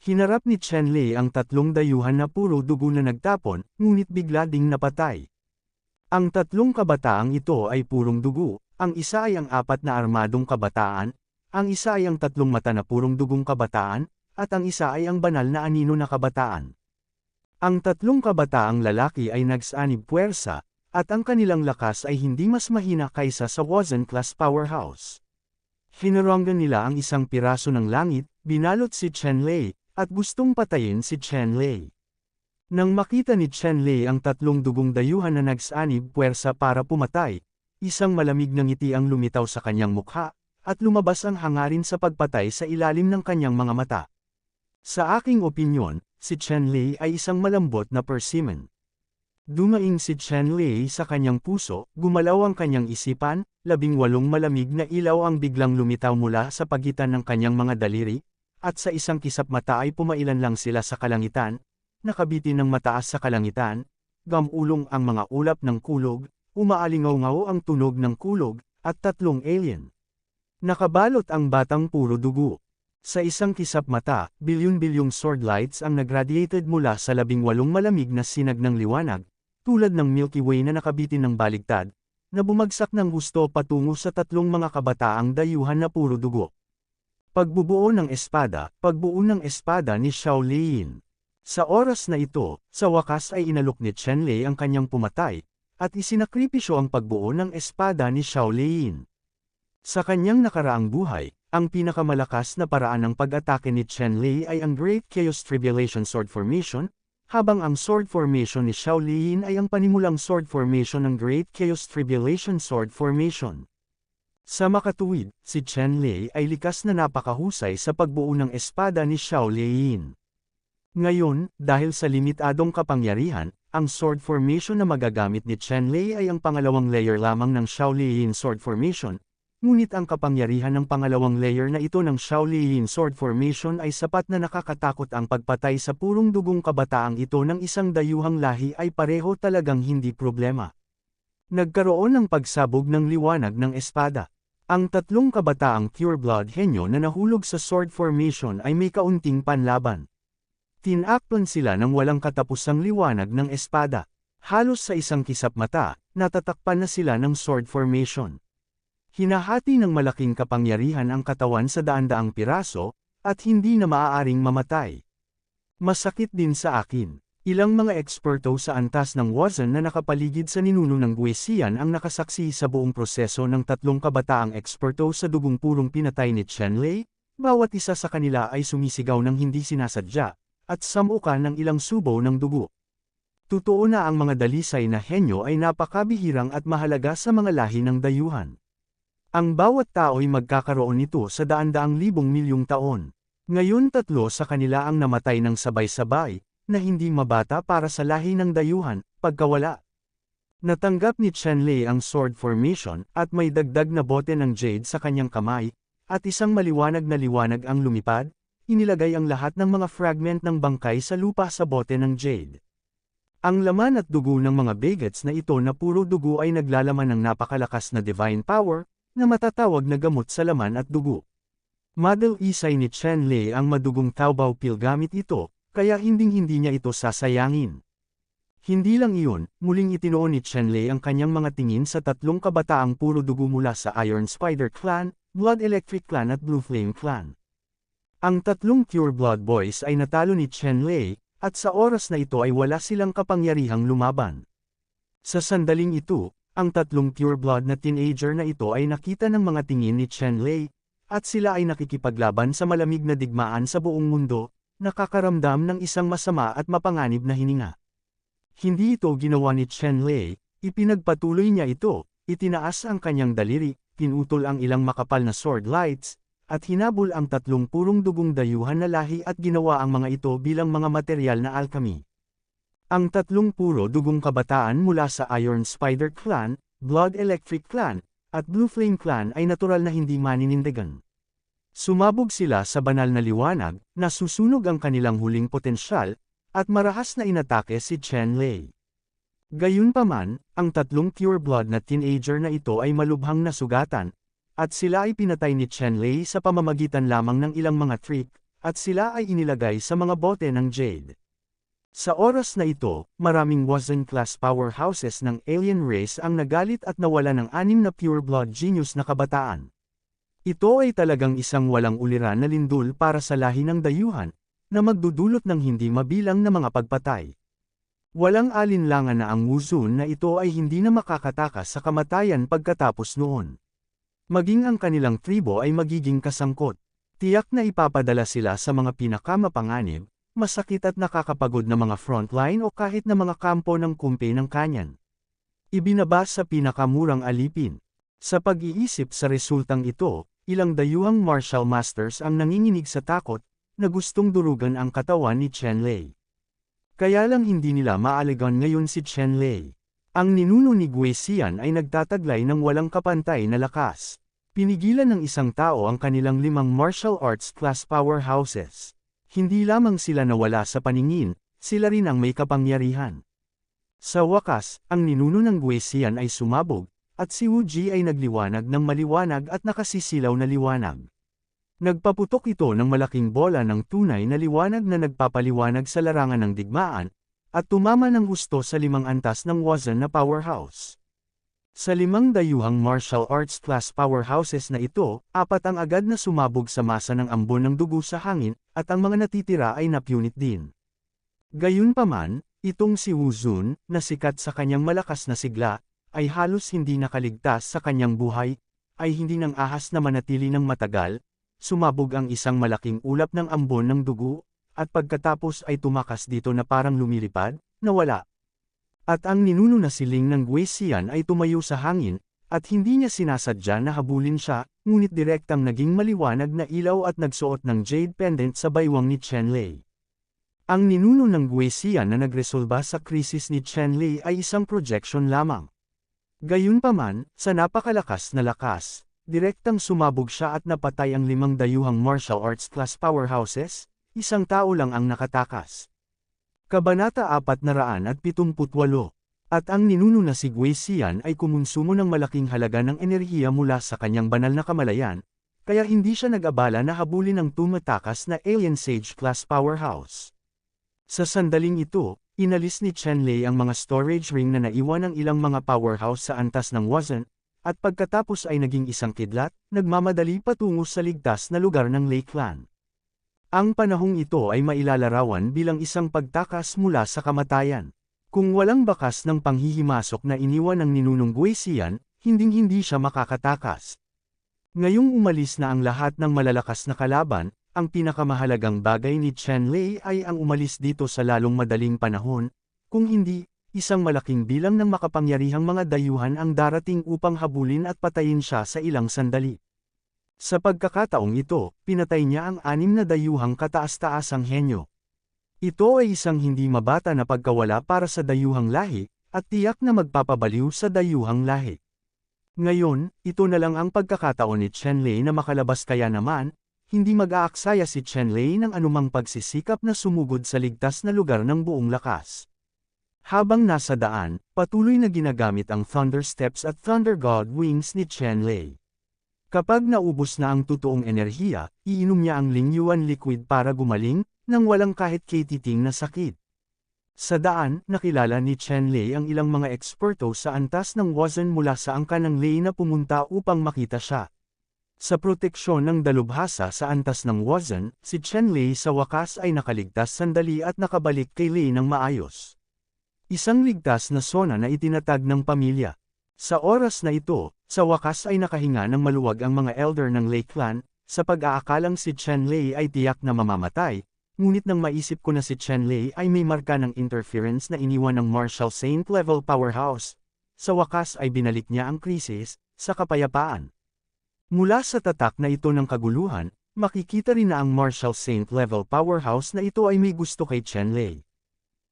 Hinarap ni Chenlei ang tatlong dayuhan na puro dugo na nagtapon, ngunit bigla ding napatay. Ang tatlong kabataang ito ay purong dugo, ang isa ay ang apat na armadong kabataan, ang isa ay ang tatlong mata na purong dugong kabataan, at ang isa ay ang banal na anino na kabataan. Ang tatlong kabataang lalaki ay nagsanib puwersa, at ang kanilang lakas ay hindi mas mahina kaysa sa Wazen-class powerhouse. Hinaranggan nila ang isang piraso ng langit, binalot si Chenlei, at gustong patayin si Chenlei. Nang makita ni Chenlei ang tatlong dugong dayuhan na nagsanib puwersa para pumatay, isang malamig na ngiti ang lumitaw sa kanyang mukha, at lumabas ang hangarin sa pagpatay sa ilalim ng kanyang mga mata. Sa aking opinyon, si Chenlei ay isang malambot na persimmon. Dumaing si Chenlei sa kanyang puso, gumalaw ang kanyang isipan, 18 malamig na ilaw ang biglang lumitaw mula sa pagitan ng kanyang mga daliri, at sa isang kisap mata ay pumailan lang sila sa kalangitan, nakabitin ng mataas sa kalangitan, gamulong ang mga ulap ng kulog, umaalingaw-ngaw ang tunog ng kulog, at tatlong alien. Nakabalot ang batang puro dugo. Sa isang kisap mata, bilyon-bilyong sword lights ang nagradiated mula sa 18 malamig na sinag ng liwanag, tulad ng Milky Way na nakabitin ng baligtad, na bumagsak ng gusto patungo sa tatlong mga kabataang dayuhan na puro dugo. Pagbubuo ng espada ni Xiao Liyin. Sa oras na ito, sa wakas ay inalok ni Chenlei ang kanyang pumatay, at isinakripisyo ang pagbuo ng espada ni Xiao Liyin. Sa kanyang nakaraang buhay, ang pinakamalakas na paraan ng pag-atake ni Chenlei ay ang Great Chaos Tribulation Sword Formation, habang ang Sword Formation ni Xiao Liyin ay ang panimulang Sword Formation ng Great Chaos Tribulation Sword Formation. Sa makatuwid, si Chenlei ay likas na napakahusay sa pagbuo ng espada ni Xiao Liyin. Ngayon, dahil sa limitadong kapangyarihan, ang sword formation na magagamit ni Chenlei ay ang pangalawang layer lamang ng Xiao Liyin Sword Formation, ngunit ang kapangyarihan ng pangalawang layer na ito ng Xiao Liyin Sword Formation ay sapat na nakakatakot. Ang pagpatay sa purong dugong kabataang ito ng isang dayuhang lahi ay pareho talagang hindi problema. Nagkaroon ng pagsabog ng liwanag ng espada. Ang tatlong kabataang pure-blood henyo na nahulog sa sword formation ay may kaunting panlaban. Tinakpan sila ng walang katapusang liwanag ng espada. Halos sa isang kisap mata, natatakpan na sila ng sword formation. Hinahati ng malaking kapangyarihan ang katawan sa daan-daang piraso, at hindi na maaaring mamatay. Masakit din sa akin. Ilang mga eksperto sa antas ng Wazen na nakapaligid sa ninuno ng Guesian ang nakasaksi sa buong proseso ng tatlong kabataang eksperto sa dugong purong pinatay ni Chenlei, bawat isa sa kanila ay sumisigaw ng hindi sinasadya, at samukan ng ilang subo ng dugo. Totoo na ang mga dalisay na henyo ay napakabihirang at mahalaga sa mga lahi ng dayuhan. Ang bawat tao ay magkakaroon nito sa daan-daang libong milyong taon. Ngayon tatlo sa kanila ang namatay ng sabay-sabay, na hindi mabata para sa lahi ng dayuhan, pagkawala. Natanggap ni Chenlei ang sword formation, at may dagdag na bote ng jade sa kanyang kamay, at isang maliwanag na liwanag ang lumipad, inilagay ang lahat ng mga fragment ng bangkay sa lupa sa bote ng jade. Ang laman at dugo ng mga bagets na ito na puro dugo ay naglalaman ng napakalakas na divine power, na matatawag na gamot sa laman at dugo. Madal-isay ni Chenlei ang madugong Taobao pill gamit ito, kaya hinding-hindi niya ito sasayangin. Hindi lang iyon, muling itinuon ni Chenlei ang kanyang mga tingin sa tatlong kabataang puro dugo mula sa Iron Spider Clan, Blood Electric Clan at Blue Flame Clan. Ang tatlong Pure Blood Boys ay natalo ni Chenlei, at sa oras na ito ay wala silang kapangyarihang lumaban. Sa sandaling ito, ang tatlong Pure Blood na teenager na ito ay nakita ng mga tingin ni Chenlei, at sila ay nakikipaglaban sa malamig na digmaan sa buong mundo, nakakaramdam ng isang masama at mapanganib na hininga. Hindi ito ginawa ni Chenlei, ipinagpatuloy niya ito, itinaas ang kanyang daliri, pinutol ang ilang makapal na sword lights, at hinabol ang tatlong purong dugong dayuhan na lahi at ginawa ang mga ito bilang mga materyal na alchemy. Ang tatlong puro dugong kabataan mula sa Iron Spider Clan, Blood Electric Clan, at Blue Flame Clan ay natural na hindi maninindigan. Sumabog sila sa banal na liwanag, na susunog ang kanilang huling potensyal, at marahas na inatake si Chen Lei. Gayunpaman, ang tatlong pure blood na teenager na ito ay malubhang nasugatan, at sila ay pinatay ni Chen Lei sa pamamagitan lamang ng ilang mga trick, at sila ay inilagay sa mga bote ng jade. Sa oras na ito, maraming Wazen-class powerhouses ng alien race ang nagalit at nawala ng 6 na pure blood genius na kabataan. Ito ay talagang isang walang uliran na lindol para sa lahi ng dayuhan, na magdudulot ng hindi mabilang na mga pagpatay. Walang alinlangan na ang Wuzun na ito ay hindi na makakatakas sa kamatayan pagkatapos noon. Maging ang kanilang tribo ay magiging kasangkot. Tiyak na ipapadala sila sa mga pinakamapanganib, masakit at nakakapagod na mga frontline o kahit na mga kampo ng kumpe ng kanyan. Ibinaba sa pinakamurang alipin. Sa pag-iisip sa resultang ito, ilang dayuhang martial masters ang nanginginig sa takot, na gustong durugan ang katawan ni Chen Lei. Kaya lang hindi nila maaligan ngayon si Chen Lei. Ang ninuno ni Gui Xian ay nagtataglay ng walang kapantay na lakas. Pinigilan ng isang tao ang kanilang 5 martial arts class powerhouses. Hindi lamang sila nawala sa paningin, sila rin ang may kapangyarihan. Sa wakas, ang ninuno ng Gui Xian ay sumabog, at si Wu Ji ay nagliwanag ng maliwanag at nakasisilaw na liwanag. Nagpaputok ito ng malaking bola ng tunay na liwanag na nagpapaliwanag sa larangan ng digmaan, at tumama ng husto sa 5 antas ng Wazen na powerhouse. Sa 5 dayuhang martial arts class powerhouses na ito, 4 ang agad na sumabog sa masa ng ambon ng dugo sa hangin, at ang mga natitira ay napunit din. Gayunpaman, itong si Wuzun, na sikat sa kanyang malakas na sigla, ay halos hindi nakaligtas sa kanyang buhay, ay hindi nang ahas na manatili ng matagal, sumabog ang isang malaking ulap ng ambon ng dugo, at pagkatapos ay tumakas dito na parang lumilipad, nawala. At ang ninuno na siling ng Gui Xian ay tumayo sa hangin, at hindi niya sinasadya na habulin siya, ngunit direktang naging maliwanag na ilaw at nagsuot ng jade pendant sa baywang ni Chen Lei. Ang ninuno ng Gui Xian na nagresolba sa krisis ni Chen Lei ay isang projection lamang. Gayunpaman, sa napakalakas na lakas, direktang sumabog siya at napatay ang 5 dayuhang martial arts class powerhouses, isang tao lang ang nakatakas. Kabanata 478. At ang ninuno na si Gui Xian ay kumonsumo ng malaking halaga ng enerhiya mula sa kanyang banal na kamalayan, kaya hindi siya nag-abala na habulin ang tumatakas na alien sage class powerhouse. Sa sandaling ito, inalis ni Chen Lei ang mga storage ring na naiwan ng ilang mga powerhouse sa antas ng Wazen, at pagkatapos ay naging isang kidlat, nagmamadali patungo sa ligtas na lugar ng Lei Clan. Ang panahong ito ay mailalarawan bilang isang pagtakas mula sa kamatayan. Kung walang bakas ng panghihimasok na iniwan ng ninunong Gui Xian, hinding-hindi siya makakatakas. Ngayong umalis na ang lahat ng malalakas na kalaban, ang pinakamahalagang bagay ni Chen Lei ay ang umalis dito sa lalong madaling panahon, kung hindi, isang malaking bilang ng makapangyarihang mga dayuhan ang darating upang habulin at patayin siya sa ilang sandali. Sa pagkakataong ito, pinatay niya ang 6 na dayuhang kataas-taasang henyo. Ito ay isang hindi mabata na pagkawala para sa dayuhang lahi, at tiyak na magpapabaliw sa dayuhang lahi. Ngayon, ito na lang ang pagkakataon ni Chen Lei na makalabas, kaya naman, hindi mag-aaksaya si Chen Lei ng anumang pagsisikap na sumugod sa ligtas na lugar ng buong lakas. Habang nasa daan, patuloy na ginagamit ang Thunder Steps at Thunder God Wings ni Chen Lei. Kapag naubos na ang totoong enerhiya, iinom niya ang Lingyuan liquid para gumaling, nang walang kahit katiting na sakit. Sa daan, nakilala ni Chen Lei ang ilang mga eksperto sa antas ng Wazen mula sa angkan ng Lei na pumunta upang makita siya. Sa proteksyon ng dalubhasa sa antas ng Wazen, si Chen Lei sa wakas ay nakaligtas sandali at nakabalik kay Lei ng maayos. Isang ligtas na sona na itinatag ng pamilya. Sa oras na ito, sa wakas ay nakahinga ng maluwag ang mga elder ng Lei Clan, sa pag-aakalang si Chen Lei ay tiyak na mamamatay, ngunit nang maisip ko na si Chen Lei ay may marka ng interference na iniwan ng Martial Saint level powerhouse, sa wakas ay binalik niya ang krisis, sa kapayapaan. Mula sa tatak na ito ng kaguluhan, makikita rin na ang Martial Saint level powerhouse na ito ay may gusto kay Chen Lei.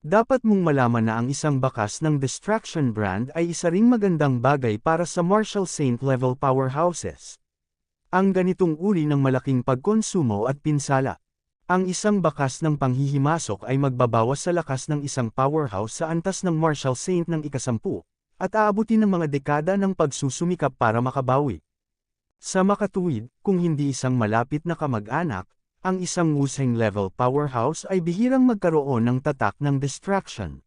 Dapat mong malaman na ang isang bakas ng distraction brand ay isa ring magandang bagay para sa Marshall Saint level powerhouses. Ang ganitong uri ng malaking pagkonsumo at pinsala. Ang isang bakas ng panghihimasok ay magbabawas sa lakas ng isang powerhouse sa antas ng Marshall Saint ng ika-10, at aabutin ng mga dekada ng pagsusumikap para makabawi. Sa makatuwid, kung hindi isang malapit na kamag-anak, ang isang Wu-Seng level powerhouse ay bihirang magkaroon ng tatak ng distraction.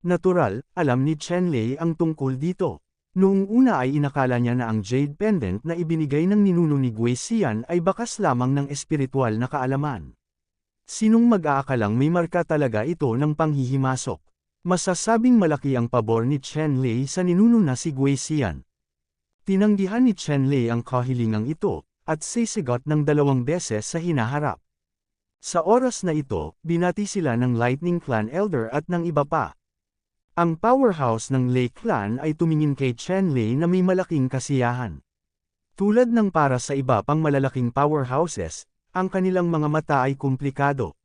Natural, alam ni Chen Lei ang tungkol dito. Noong una ay inakala niya na ang Jade Pendant na ibinigay ng ninuno ni Gui Xian ay bakas lamang ng espiritual na kaalaman. Sinong mag-aakalang may marka talaga ito ng panghihimasok? Masasabing malaki ang pabor ni Chen Lei sa ninuno na si Gui Xian. Tinanggihan ni Chen Lei ang kahilingang ito, at sisigot ng 2 beses sa hinaharap. Sa oras na ito, binati sila ng Lightning Clan Elder at ng iba pa. Ang powerhouse ng Lei Clan ay tumingin kay Chen Lei na may malaking kasiyahan. Tulad ng para sa iba pang malalaking powerhouses, ang kanilang mga mata ay komplikado.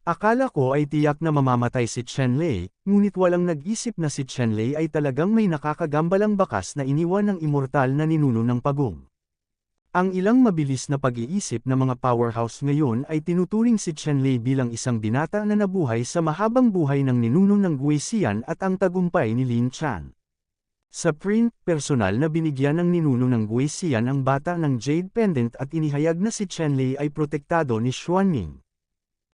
Akala ko ay tiyak na mamamatay si Chen Lei, ngunit walang nag-isip na si Chen Lei ay talagang may nakakagambalang bakas na iniwan ng immortal na ninuno ng pagong. Ang ilang mabilis na pag-iisip na mga powerhouse ngayon ay tinuturing si Chen Lei bilang isang binata na nabuhay sa mahabang buhay ng ninuno ng Gui Xian at ang tagumpay ni Lin Chan. Sa print, personal na binigyan ng ninuno ng Gui Xian ang bata ng Jade Pendant at inihayag na si Chen Lei ay protektado ni Xuanming.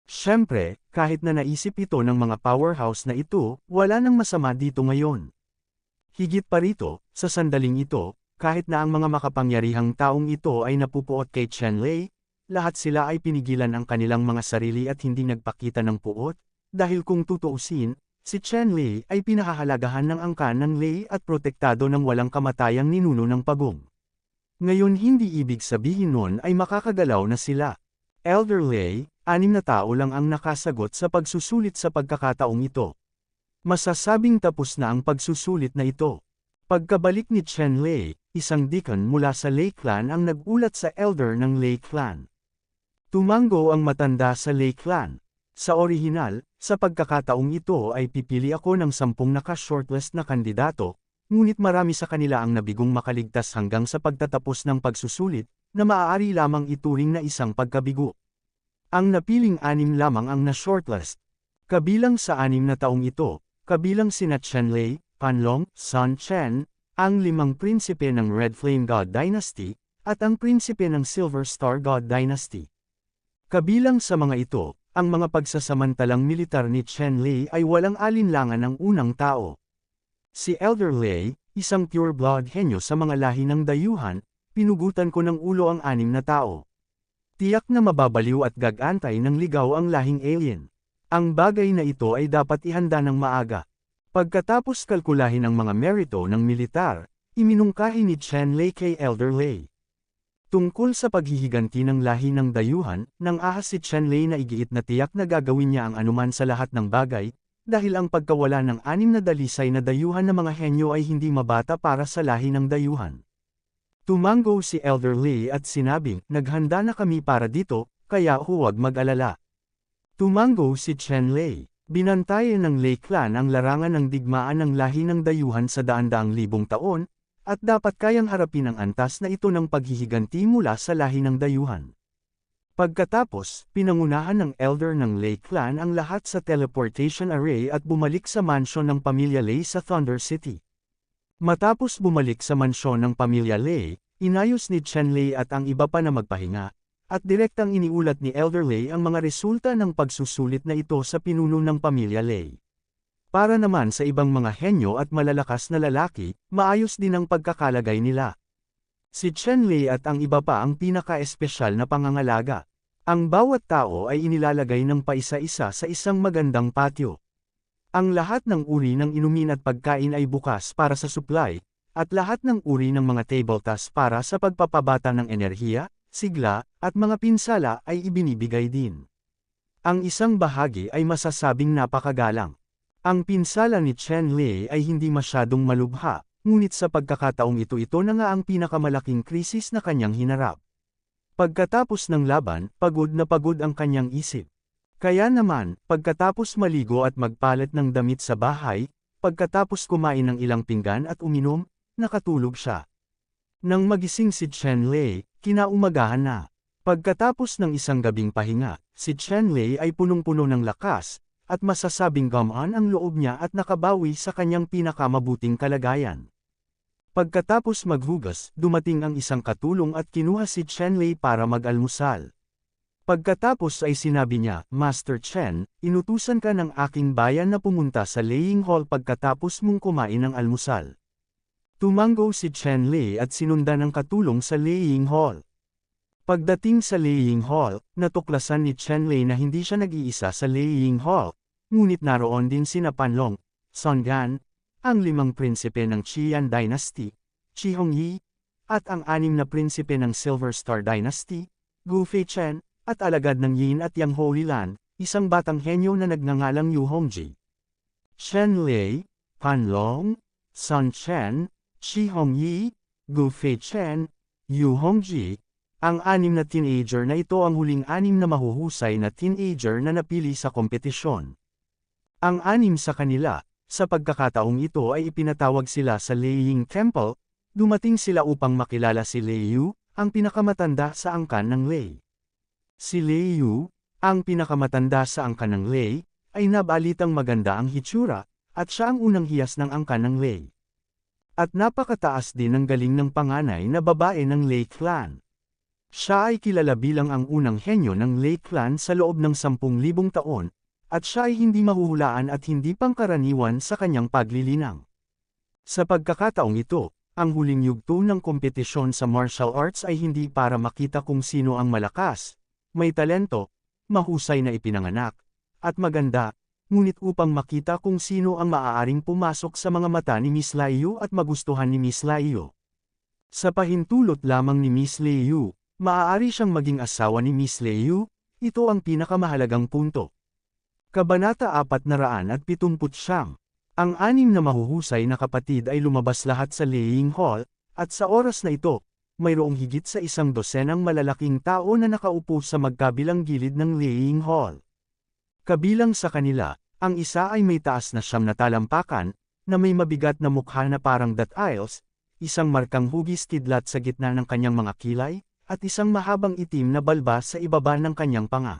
Siyempre, kahit na naisip ito ng mga powerhouse na ito, wala nang masama dito ngayon. Higit pa rito, sa sandaling ito, kahit na ang mga makapangyarihang taong ito ay napupuot kay Chen Lei, lahat sila ay pinigilan ang kanilang mga sarili at hindi nagpakita ng puot, dahil kung tutuusin, si Chen Lei ay pinahahalagahan ng angkan ng Lei at protektado ng walang kamatayang ninuno ng pagong. Ngayon hindi ibig sabihin nun ay makakagalaw na sila. Elder Lei, 6 na tao lang ang nakasagot sa pagsusulit sa pagkakataong ito. Masasabing tapos na ang pagsusulit na ito. Pagkabalik ni Chen Lei, isang deacon mula sa Lei Clan ang nagulat sa elder ng Lei Clan. Tumango ang matanda sa Lei Clan. Sa orihinal, sa pagkakataong ito ay pipili ako ng 10 naka-shortlist na kandidato, ngunit marami sa kanila ang nabigong makaligtas hanggang sa pagtatapos ng pagsusulit, na maaari lamang ituring na isang pagkabigo. Ang napiling 6 lamang ang na-shortlist. Kabilang sa 6 na taong ito, kabilang sina Chen Lei, Panlong, Sun Chen, ang 5 prinsipe ng Red Flame God Dynasty, at ang prinsipe ng Silver Star God Dynasty. Kabilang sa mga ito, ang mga pagsasamantalang militar ni Chen Lei ay walang alinlangan ng unang tao. Si Elder Lei, isang pure-blood henyo sa mga lahi ng dayuhan, pinugutan ko ng ulo ang 6 na tao. Tiyak na mababaliw at gagantay ng ligaw ang lahing alien. Ang bagay na ito ay dapat ihanda ng maaga. Pagkatapos kalkulahin ang mga merito ng militar, iminungkahi ni Chen Lei kay Elder Lei. Tungkol sa paghihiganti ng lahi ng dayuhan, nang ahas si Chen Lei na igiit na tiyak na gagawin niya ang anuman sa lahat ng bagay, dahil ang pagkawala ng 6 na dalisay na dayuhan na mga henyo ay hindi mabata para sa lahi ng dayuhan. Tumango si Elder Lei at sinabing, naghanda na kami para dito, kaya huwag mag-alala. Tumango si Chen Lei. Binantayan ng Lei Clan ang larangan ng digmaan ng lahi ng dayuhan sa daan-daang libong taon, at dapat kayang harapin ang antas na ito ng paghihiganti mula sa lahi ng dayuhan. Pagkatapos, pinangunahan ng elder ng Lei Clan ang lahat sa teleportation array at bumalik sa mansyon ng pamilya Lei sa Thunder City. Matapos bumalik sa mansyon ng pamilya Lei, inayos ni Chen Lei at ang iba pa na magpahinga, at direktang iniulat ni Elder Lei ang mga resulta ng pagsusulit na ito sa pinuno ng pamilya Lei. Para naman sa ibang mga henyo at malalakas na lalaki, maayos din ang pagkakalagay nila. Si Chen Lei at ang iba pa ang pinaka-espesyal na pangangalaga. Ang bawat tao ay inilalagay ng paisa-isa sa isang magandang patio. Ang lahat ng uri ng inumin at pagkain ay bukas para sa supply, at lahat ng uri ng mga table tasks para sa pagpapabata ng enerhiya, sigla, at mga pinsala ay ibinibigay din. Ang isang bahagi ay masasabing napakagalang. Ang pinsala ni Chen Lei ay hindi masyadong malubha, ngunit sa pagkakataong ito na nga ang pinakamalaking krisis na kanyang hinarap. Pagkatapos ng laban, pagod na pagod ang kanyang isip. Kaya naman, pagkatapos maligo at magpalit ng damit sa bahay, pagkatapos kumain ng ilang pinggan at uminom, nakatulog siya. Nang magising si Chen Lei, kinaumagahan na. Pagkatapos ng isang gabing pahinga, si Chen Lei ay punong-puno ng lakas, at masasabing gumaan ang loob niya at nakabawi sa kanyang pinakamabuting kalagayan. Pagkatapos maghugas, dumating ang isang katulong at kinuha si Chen Lei para mag-almusal. Pagkatapos ay sinabi niya, Master Chen, inutusan ka ng aking bayan na pumunta sa Laying Hall pagkatapos mong kumain ng almusal. Tumango si Chen Lei at sinundan ng katulong sa Laying Hall. Pagdating sa Laying Hall, natuklasan ni Chen Lei na hindi siya nag-iisa sa Laying Hall, ngunit naroon din sina Panlong, Song Gan, ang 5 prinsipe ng Qian Dynasty, Qi Hongyi, at ang 6 na prinsipe ng Silver Star Dynasty, Gu Feichen, at alagad ng Yin at Yang Holy Land, isang batang henyo na nagngangalang Yu Hongji. Chen Lei, Panlong, Sun Chen, Qi Hongyi, Gu Feichen, Yu Hongji, ang 6 na teenager na ito ang huling 6 na mahuhusay na teenager na napili sa kompetisyon. Ang 6 sa kanila, sa pagkakataong ito ay ipinatawag sila sa Leiying Temple, dumating sila upang makilala si Lei Yu, ang pinakamatanda sa angkan ng Lei. Si Lei Yu, ang pinakamatanda sa angkan ng Lei, ay nabalitang maganda ang hitsura, at siya ang unang hiyas ng angkan ng Lei. At napakataas din ang galing ng panganay na babae ng Lei Clan. Siya ay kilala bilang ang unang henyo ng Lei Clan sa loob ng 10,000 taon, at siya ay hindi mahuhulaan at hindi pangkaraniwan sa kanyang paglilinang. Sa pagkakataong ito, ang huling yugto ng kompetisyon sa martial arts ay hindi para makita kung sino ang malakas, may talento, mahusay na ipinanganak, at maganda, ngunit upang makita kung sino ang maaaring pumasok sa mga mata ni Miss Lei Yu at magustuhan ni Miss Lei Yu. Sa pahintulot lamang ni Miss Lei Yu, maaari siyang maging asawa ni Miss Lei Yu, ito ang pinakamahalagang punto. Kabanata 479. Ang 6 na mahuhusay na kapatid ay lumabas lahat sa Laying Hall, at sa oras na ito, mayroong higit sa 100 malalaking tao na nakaupo sa magkabilang gilid ng Laying Hall. Kabilang sa kanila, ang isa ay may taas na 9 na talampakan, na may mabigat na mukha na parang datiles, isang markang hugis kidlat sa gitna ng kanyang mga kilay, at isang mahabang itim na balbas sa ibaba ng kanyang panga.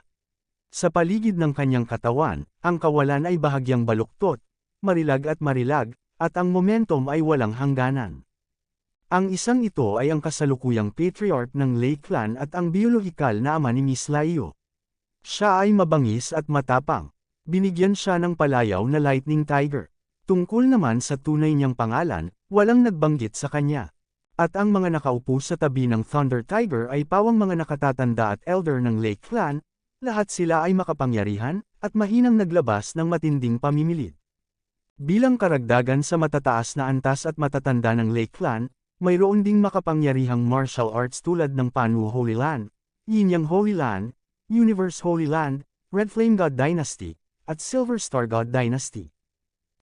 Sa paligid ng kanyang katawan, ang kawalan ay bahagyang baluktot, marilag, at ang momentum ay walang hangganan. Ang isang ito ay ang kasalukuyang patriarch ng Lei Clan at ang biolohikal na ama ni Miss Lei Yu. Siya ay mabangis at matapang. Binigyan siya ng palayaw na Lightning Tiger. Tungkol naman sa tunay niyang pangalan, walang nagbanggit sa kanya. At ang mga nakaupo sa tabi ng Thunder Tiger ay pawang mga nakatatanda at elder ng Lei Clan, lahat sila ay makapangyarihan, at mahinang naglabas ng matinding pamimilit. Bilang karagdagan sa matataas na antas at matatanda ng Lei Clan, mayroon ding makapangyarihang martial arts tulad ng Panwu Holy Land, Yin Yang Holy Land, Universe Holy Land, Red Flame God Dynasty, at Silver Star God Dynasty.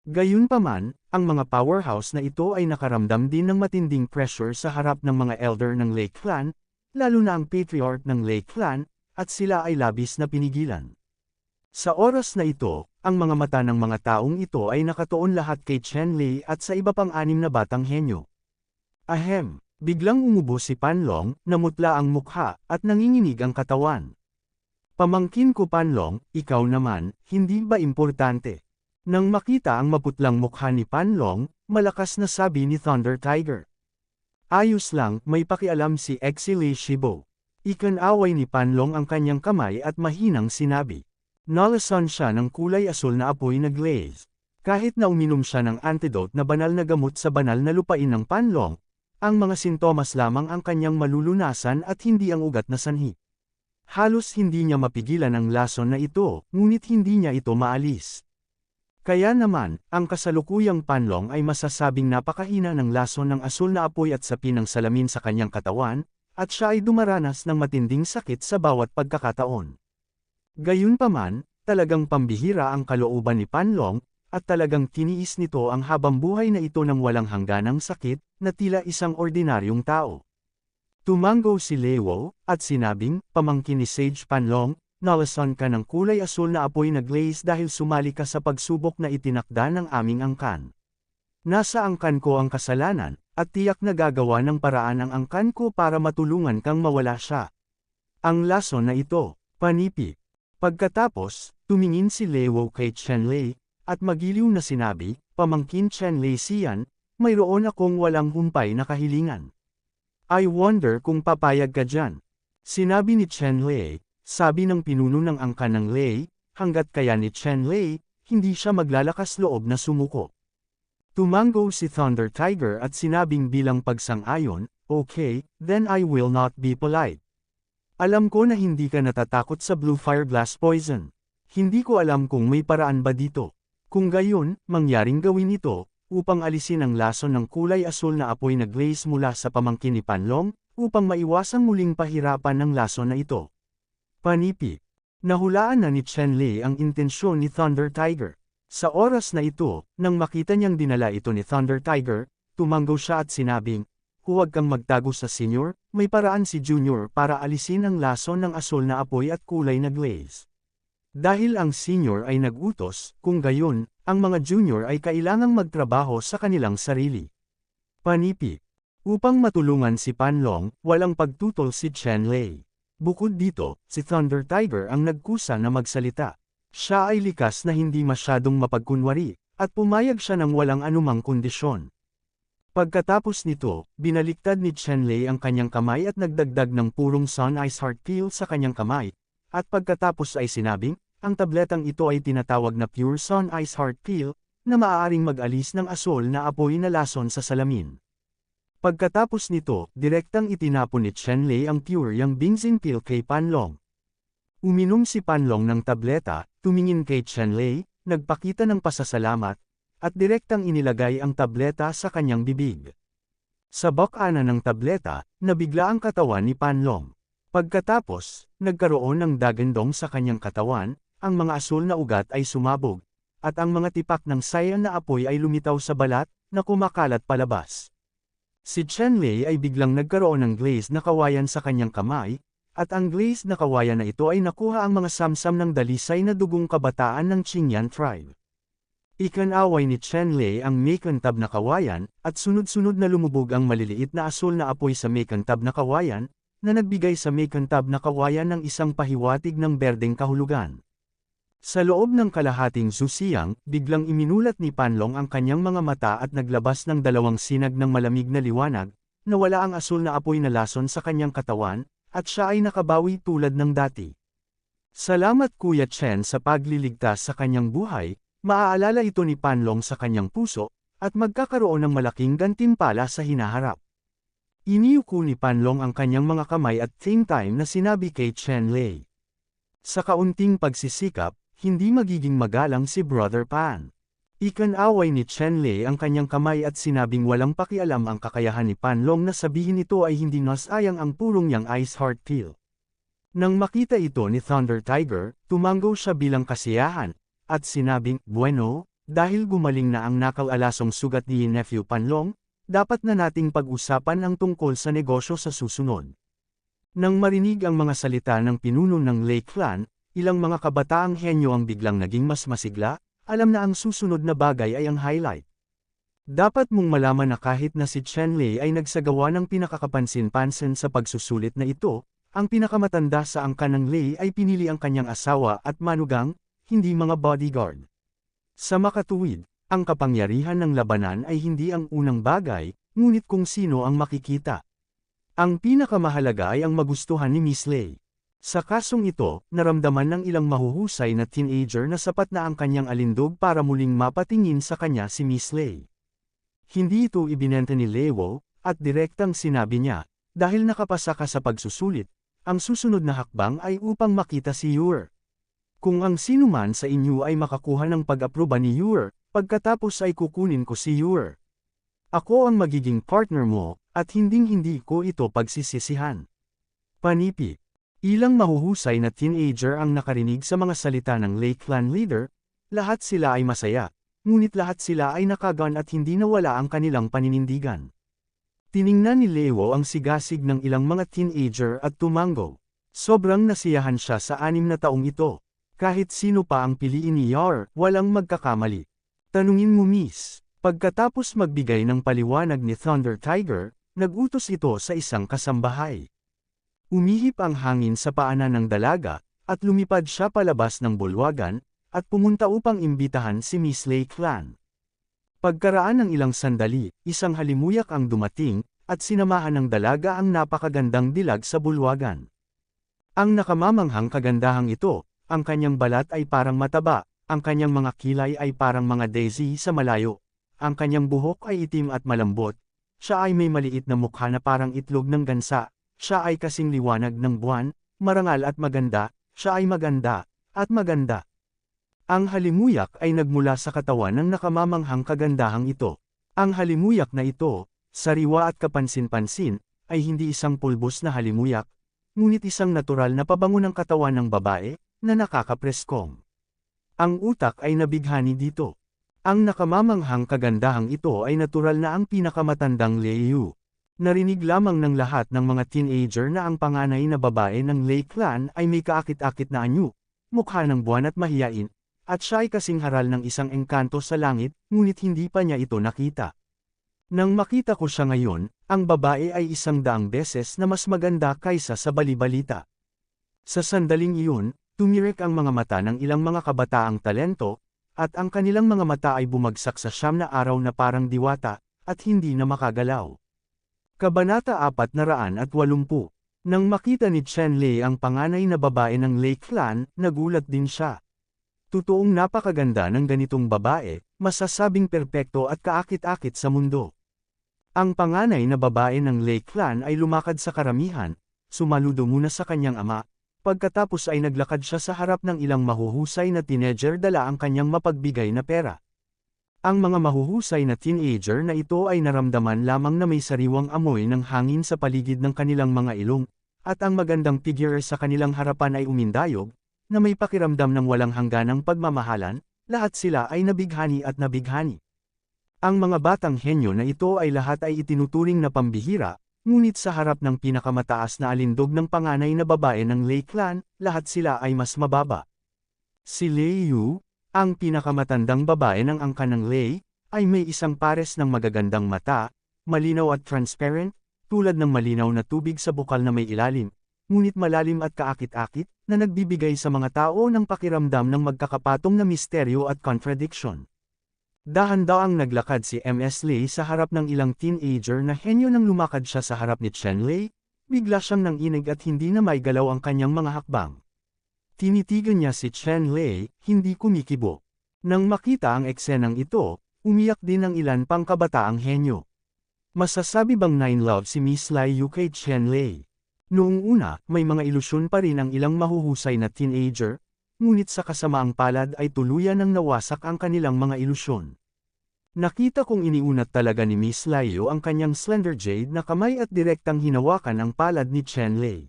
Gayunpaman, ang mga powerhouse na ito ay nakaramdam din ng matinding pressure sa harap ng mga elder ng Lei Clan, lalo na ang patriarch ng Lei Clan, at sila ay labis na pinigilan. Sa oras na ito, ang mga mata ng mga taong ito ay nakatuon lahat kay Chen Lei at sa iba pang 6 na batang henyo. Ahem, biglang umubo si Panlong, namutla ang mukha, at nanginginig ang katawan. Pamangkin ko Panlong, ikaw naman, hindi ba importante? Nang makita ang maputlang mukha ni Panlong, malakas na sabi ni Thunder Tiger. Ayos lang, may pakialam si Exile Shibo. Ikanaway ni Panlong ang kanyang kamay at mahinang sinabi. Nalasan siya ng kulay asul na apoy na glaze. Kahit na uminom siya ng antidote na banal na gamot sa banal na lupain ng Panlong, ang mga sintomas lamang ang kanyang malulunasan at hindi ang ugat na sanhi. Halos hindi niya mapigilan ang lason na ito, ngunit hindi niya ito maalis. Kaya naman, ang kasalukuyang Panlong ay masasabing napakahina ng lason ng asul na apoy at sapi ng salamin sa kanyang katawan, at siya ay dumaranas ng matinding sakit sa bawat pagkakataon. Gayunpaman, talagang pambihira ang kalooban ni Panlong, at talagang tiniis nito ang habang buhay na ito ng walang hangganang sakit, na tila isang ordinaryong tao. Tumango si Lei Wo, at sinabing, pamangkin ni Sage Panlong, nalasan ka ng kulay asul na apoy na glaze dahil sumali ka sa pagsubok na itinakda ng aming angkan. Nasa angkan ko ang kasalanan, at tiyak na gagawa ng paraan ang angkan ko para matulungan kang mawala siya. Ang lason na ito, panipi. Pagkatapos, tumingin si Lewo kay Chenlei, at magiliw na sinabi, pamangkin Chenlei siyan, mayroon akong walang humpay na kahilingan. I wonder kung papayag ka dyan. Sinabi ni Chenlei, sabi ng pinuno ng angkan ng Lei, hanggat kaya ni Chenlei, hindi siya maglalakas loob na sumuko. Tumango si Thunder Tiger at sinabing bilang pagsang-ayon, okay, then I will not be polite. Alam ko na hindi ka natatakot sa blue fire glass poison. Hindi ko alam kung may paraan ba dito. Kung gayon, mangyaring gawin ito, upang alisin ang lason ng kulay asul na apoy na glaze mula sa pamangkin ni Panlong, upang maiwasang muling pahirapan ng lason na ito. Panipi. Nahulaan na ni Chenlei ang intensyon ni Thunder Tiger. Sa oras na ito, nang makita niyang dinala ito ni Thunder Tiger, tumango siya at sinabing, huwag kang magtago sa senior, may paraan si junior para alisin ang lason ng asul na apoy at kulay na glaze. Dahil ang senior ay nag-utos, kung gayon, ang mga junior ay kailangang magtrabaho sa kanilang sarili. Panipi. Upang matulungan si Panlong, walang pagtutol si Chenlei. Bukod dito, si Thunder Tiger ang nagkusa na magsalita. Siya ay likas na hindi masyadong mapagkunwari, at pumayag siya ng walang anumang kondisyon. Pagkatapos nito, binaliktad ni Chenlei ang kanyang kamay at nagdagdag ng purong Sun Ice Heart Peel sa kanyang kamay, at pagkatapos ay sinabing, ang tabletang ito ay tinatawag na Pure Sun Ice Heart Peel, na maaaring mag-alis ng asul na apoy na lason sa salamin. Pagkatapos nito, direktang itinapon ni Chenlei ang Pure Yang Bingzin Peel kay Panlong. Uminom si Panlong ng tableta, tumingin kay Chenlei, nagpakita ng pasasalamat, at direktang inilagay ang tableta sa kanyang bibig. Sa bakana ng tableta, nabigla ang katawan ni Panlong. Pagkatapos, nagkaroon ng dagandong sa kanyang katawan, ang mga asul na ugat ay sumabog, at ang mga tipak ng cyan na apoy ay lumitaw sa balat, na kumakalat palabas. Si Chenlei ay biglang nagkaroon ng glaze na kawayan sa kanyang kamay, at ang glaze na kawayan na ito ay nakuha ang mga samsam ng dalisay na dugong kabataan ng Qingyan tribe. Ikanaway ni Chenlei ang makantab na kawayan, at sunod-sunod na lumubog ang maliliit na asul na apoy sa makantab na kawayan, na nagbigay sa makantab na kawayan ng isang pahiwatig ng berdeng kahulugan. Sa loob ng kalahating susiyang, biglang iminulat ni Panlong ang kanyang mga mata at naglabas ng dalawang sinag ng malamig na liwanag, na wala ang asul na apoy na lason sa kanyang katawan, at siya ay nakabawi tulad ng dati. Salamat Kuya Chen sa pagliligtas sa kanyang buhay. Maaalala ito ni Panlong sa kanyang puso, at magkakaroon ng malaking gantimpala sa hinaharap. Iniyuko ni Panlong ang kanyang mga kamay at same time na sinabi kay Chenlei. Sa kaunting pagsisikap, hindi magiging magalang si Brother Pan. Ikanaway ni Chenlei ang kanyang kamay at sinabing walang pakialam ang kakayahan ni Panlong na sabihin ito ay hindi nasayang ang purong Yang Ice Heart Peel. Nang makita ito ni Thunder Tiger, tumango siya bilang kasiyahan, at sinabing, bueno, dahil gumaling na ang nakalalasong sugat ni Nephew Panlong, dapat na nating pag-usapan ang tungkol sa negosyo sa susunod. Nang marinig ang mga salita ng pinuno ng Lake Clan, ilang mga kabataang henyo ang biglang naging mas masigla, alam na ang susunod na bagay ay ang highlight. Dapat mong malaman na kahit na si Chenlei ay nagsagawa ng pinakakapansin-pansin sa pagsusulit na ito, ang pinakamatanda sa angkan ng Lei ay pinili ang kanyang asawa at manugang, hindi mga bodyguard. Sa makatuwid, ang kapangyarihan ng labanan ay hindi ang unang bagay, ngunit kung sino ang makikita. Ang pinakamahalaga ay ang magustuhan ni Miss Lei. Sa kasong ito, naramdaman ng ilang mahuhusay na teenager na sapat na ang kanyang alindog para muling mapatingin sa kanya si Miss Lei. Hindi ito ibinenta ni Lewo, at direktang sinabi niya, dahil nakapasa ka sa pagsusulit, ang susunod na hakbang ay upang makita si Yor. Kung ang sinuman sa inyo ay makakuha ng pag-aproba ni Yor, pagkatapos ay kukunin ko si Yor. Ako ang magiging partner mo, at hinding-hindi ko ito pagsisisihan. Panipi. Ilang mahuhusay na teenager ang nakarinig sa mga salita ng Lake Clan leader, lahat sila ay masaya, ngunit lahat sila ay nakagan at hindi nawala ang kanilang paninindigan. Tiningnan ni Lewo ang sigasig ng ilang mga teenager at tumango. Sobrang nasiyahan siya sa 6 na taong ito. Kahit sino pa ang piliin ni Yar, walang magkakamali. Tanungin mo miss. Pagkatapos magbigay ng paliwanag ni Thunder Tiger, nagutos ito sa isang kasambahay. Umihip ang hangin sa paanan ng dalaga, at lumipad siya palabas ng bulwagan, at pumunta upang imbitahan si Miss Lay Clan. Pagkaraan ng ilang sandali, isang halimuyak ang dumating, at sinamahan ng dalaga ang napakagandang dilag sa bulwagan. Ang nakamamanghang kagandahang ito, ang kanyang balat ay parang mataba, ang kanyang mga kilay ay parang mga daisy sa malayo, ang kanyang buhok ay itim at malambot, siya ay may maliit na mukha na parang itlog ng gansa, siya ay kasing liwanag ng buwan, marangal at maganda, siya ay maganda, at maganda. Ang halimuyak ay nagmula sa katawan ng nakamamanghang kagandahang ito. Ang halimuyak na ito, sariwa at kapansin-pansin, ay hindi isang pulbos na halimuyak, ngunit isang natural na pabango ng katawan ng babae, na nakakapreskong. Ang utak ay nabighani dito. Ang nakamamanghang kagandahang ito ay natural na ang pinakamatandang Lei. Narinig lamang ng lahat ng mga teenager na ang panganay na babae ng Lay Clan ay may kaakit-akit na anyo, mukha ng buwan at mahiyain, at siya ay kasing haral ng isang engkanto sa langit, ngunit hindi pa niya ito nakita. Nang makita ko siya ngayon, ang babae ay 100 beses na mas maganda kaysa sa balibalita. Sa sandaling iyon, tumirik ang mga mata ng ilang mga kabataang talento, at ang kanilang mga mata ay bumagsak sa 9 na araw na parang diwata, at hindi na makagalaw. Kabanata 480. Nang makita ni Chen Lei ang panganay na babae ng Lay Clan, nagulat din siya. Totoong napakaganda ng ganitong babae, masasabing perpekto at kaakit-akit sa mundo. Ang panganay na babae ng Lay Clan ay lumakad sa karamihan, sumaludo muna sa kanyang ama, pagkatapos ay naglakad siya sa harap ng ilang mahuhusay na teenager dala ang kanyang mapagbigay na pera. Ang mga mahuhusay na teenager na ito ay naramdaman lamang na may sariwang amoy ng hangin sa paligid ng kanilang mga ilong, at ang magandang figure sa kanilang harapan ay umindayog, na may pakiramdam ng walang hangganang pagmamahalan, lahat sila ay nabighani at nabighani. Ang mga batang henyo na ito ay lahat ay itinuturing na pambihira, ngunit sa harap ng pinakamataas na alindog ng panganay na babae ng Lay Clan, lahat sila ay mas mababa. Si Lei Yu, ang pinakamatandang babae ng angkan ng Lay, ay may isang pares ng magagandang mata, malinaw at transparent, tulad ng malinaw na tubig sa bukal na may ilalim, ngunit malalim at kaakit-akit, na nagbibigay sa mga tao ng pakiramdam ng magkakapatong na misteryo at contradiction. Dahan-daang naglakad si Ms. Lay sa harap ng ilang teenager na henyo nang lumakad siya sa harap ni Chen Lei, bigla siyang nanginig at hindi na maigalaw ang kanyang mga hakbang. Tinitigan niya si Chen Lei, hindi kumikibo. Nang makita ang eksenang ito, umiyak din ang ilan pang kabataang henyo. Masasabi bang 9 love si Miss Lay Yu kay Chen Lei? Noong una, may mga ilusyon pa rin ang ilang mahuhusay na teenager, ngunit sa kasamaang palad ay tuluyan ng nawasak ang kanilang mga ilusyon. Nakita kong iniunat talaga ni Miss Layo ang kanyang slender jade na kamay at direktang hinawakan ang palad ni Chen Lei.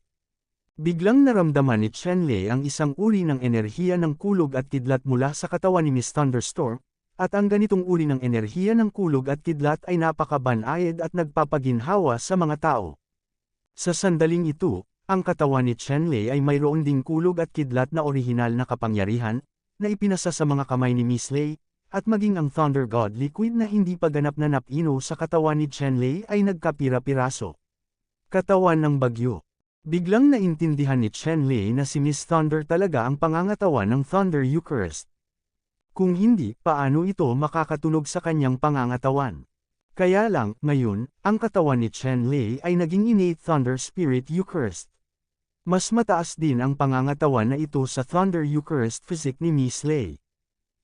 Biglang naramdaman ni Chen Lei ang isang uri ng enerhiya ng kulog at kidlat mula sa katawan ni Miss Thunderstorm, at ang ganitong uri ng enerhiya ng kulog at kidlat ay napakabanayad at nagpapaginhawa sa mga tao. Sa sandaling ito, ang katawan ni Chen Lei ay mayroon ding kulog at kidlat na orihinal na kapangyarihan, na ipinasa sa mga kamay ni Miss Lei, at maging ang Thunder God liquid na hindi pa ganap na napino sa katawan ni Chen Lei ay nagkapira-piraso. Katawan ng bagyo. Biglang naintindihan ni Chen Lei na si Miss Thunder talaga ang pangangatawan ng Thunder Eucharist. Kung hindi, paano ito makakatunog sa kanyang pangangatawan? Kaya lang, ngayon, ang katawan ni Chen Lei ay naging innate Thunder Spirit Eucharist. Mas mataas din ang pangangatawan na ito sa Thunder Eucharist physique ni Miss Lei.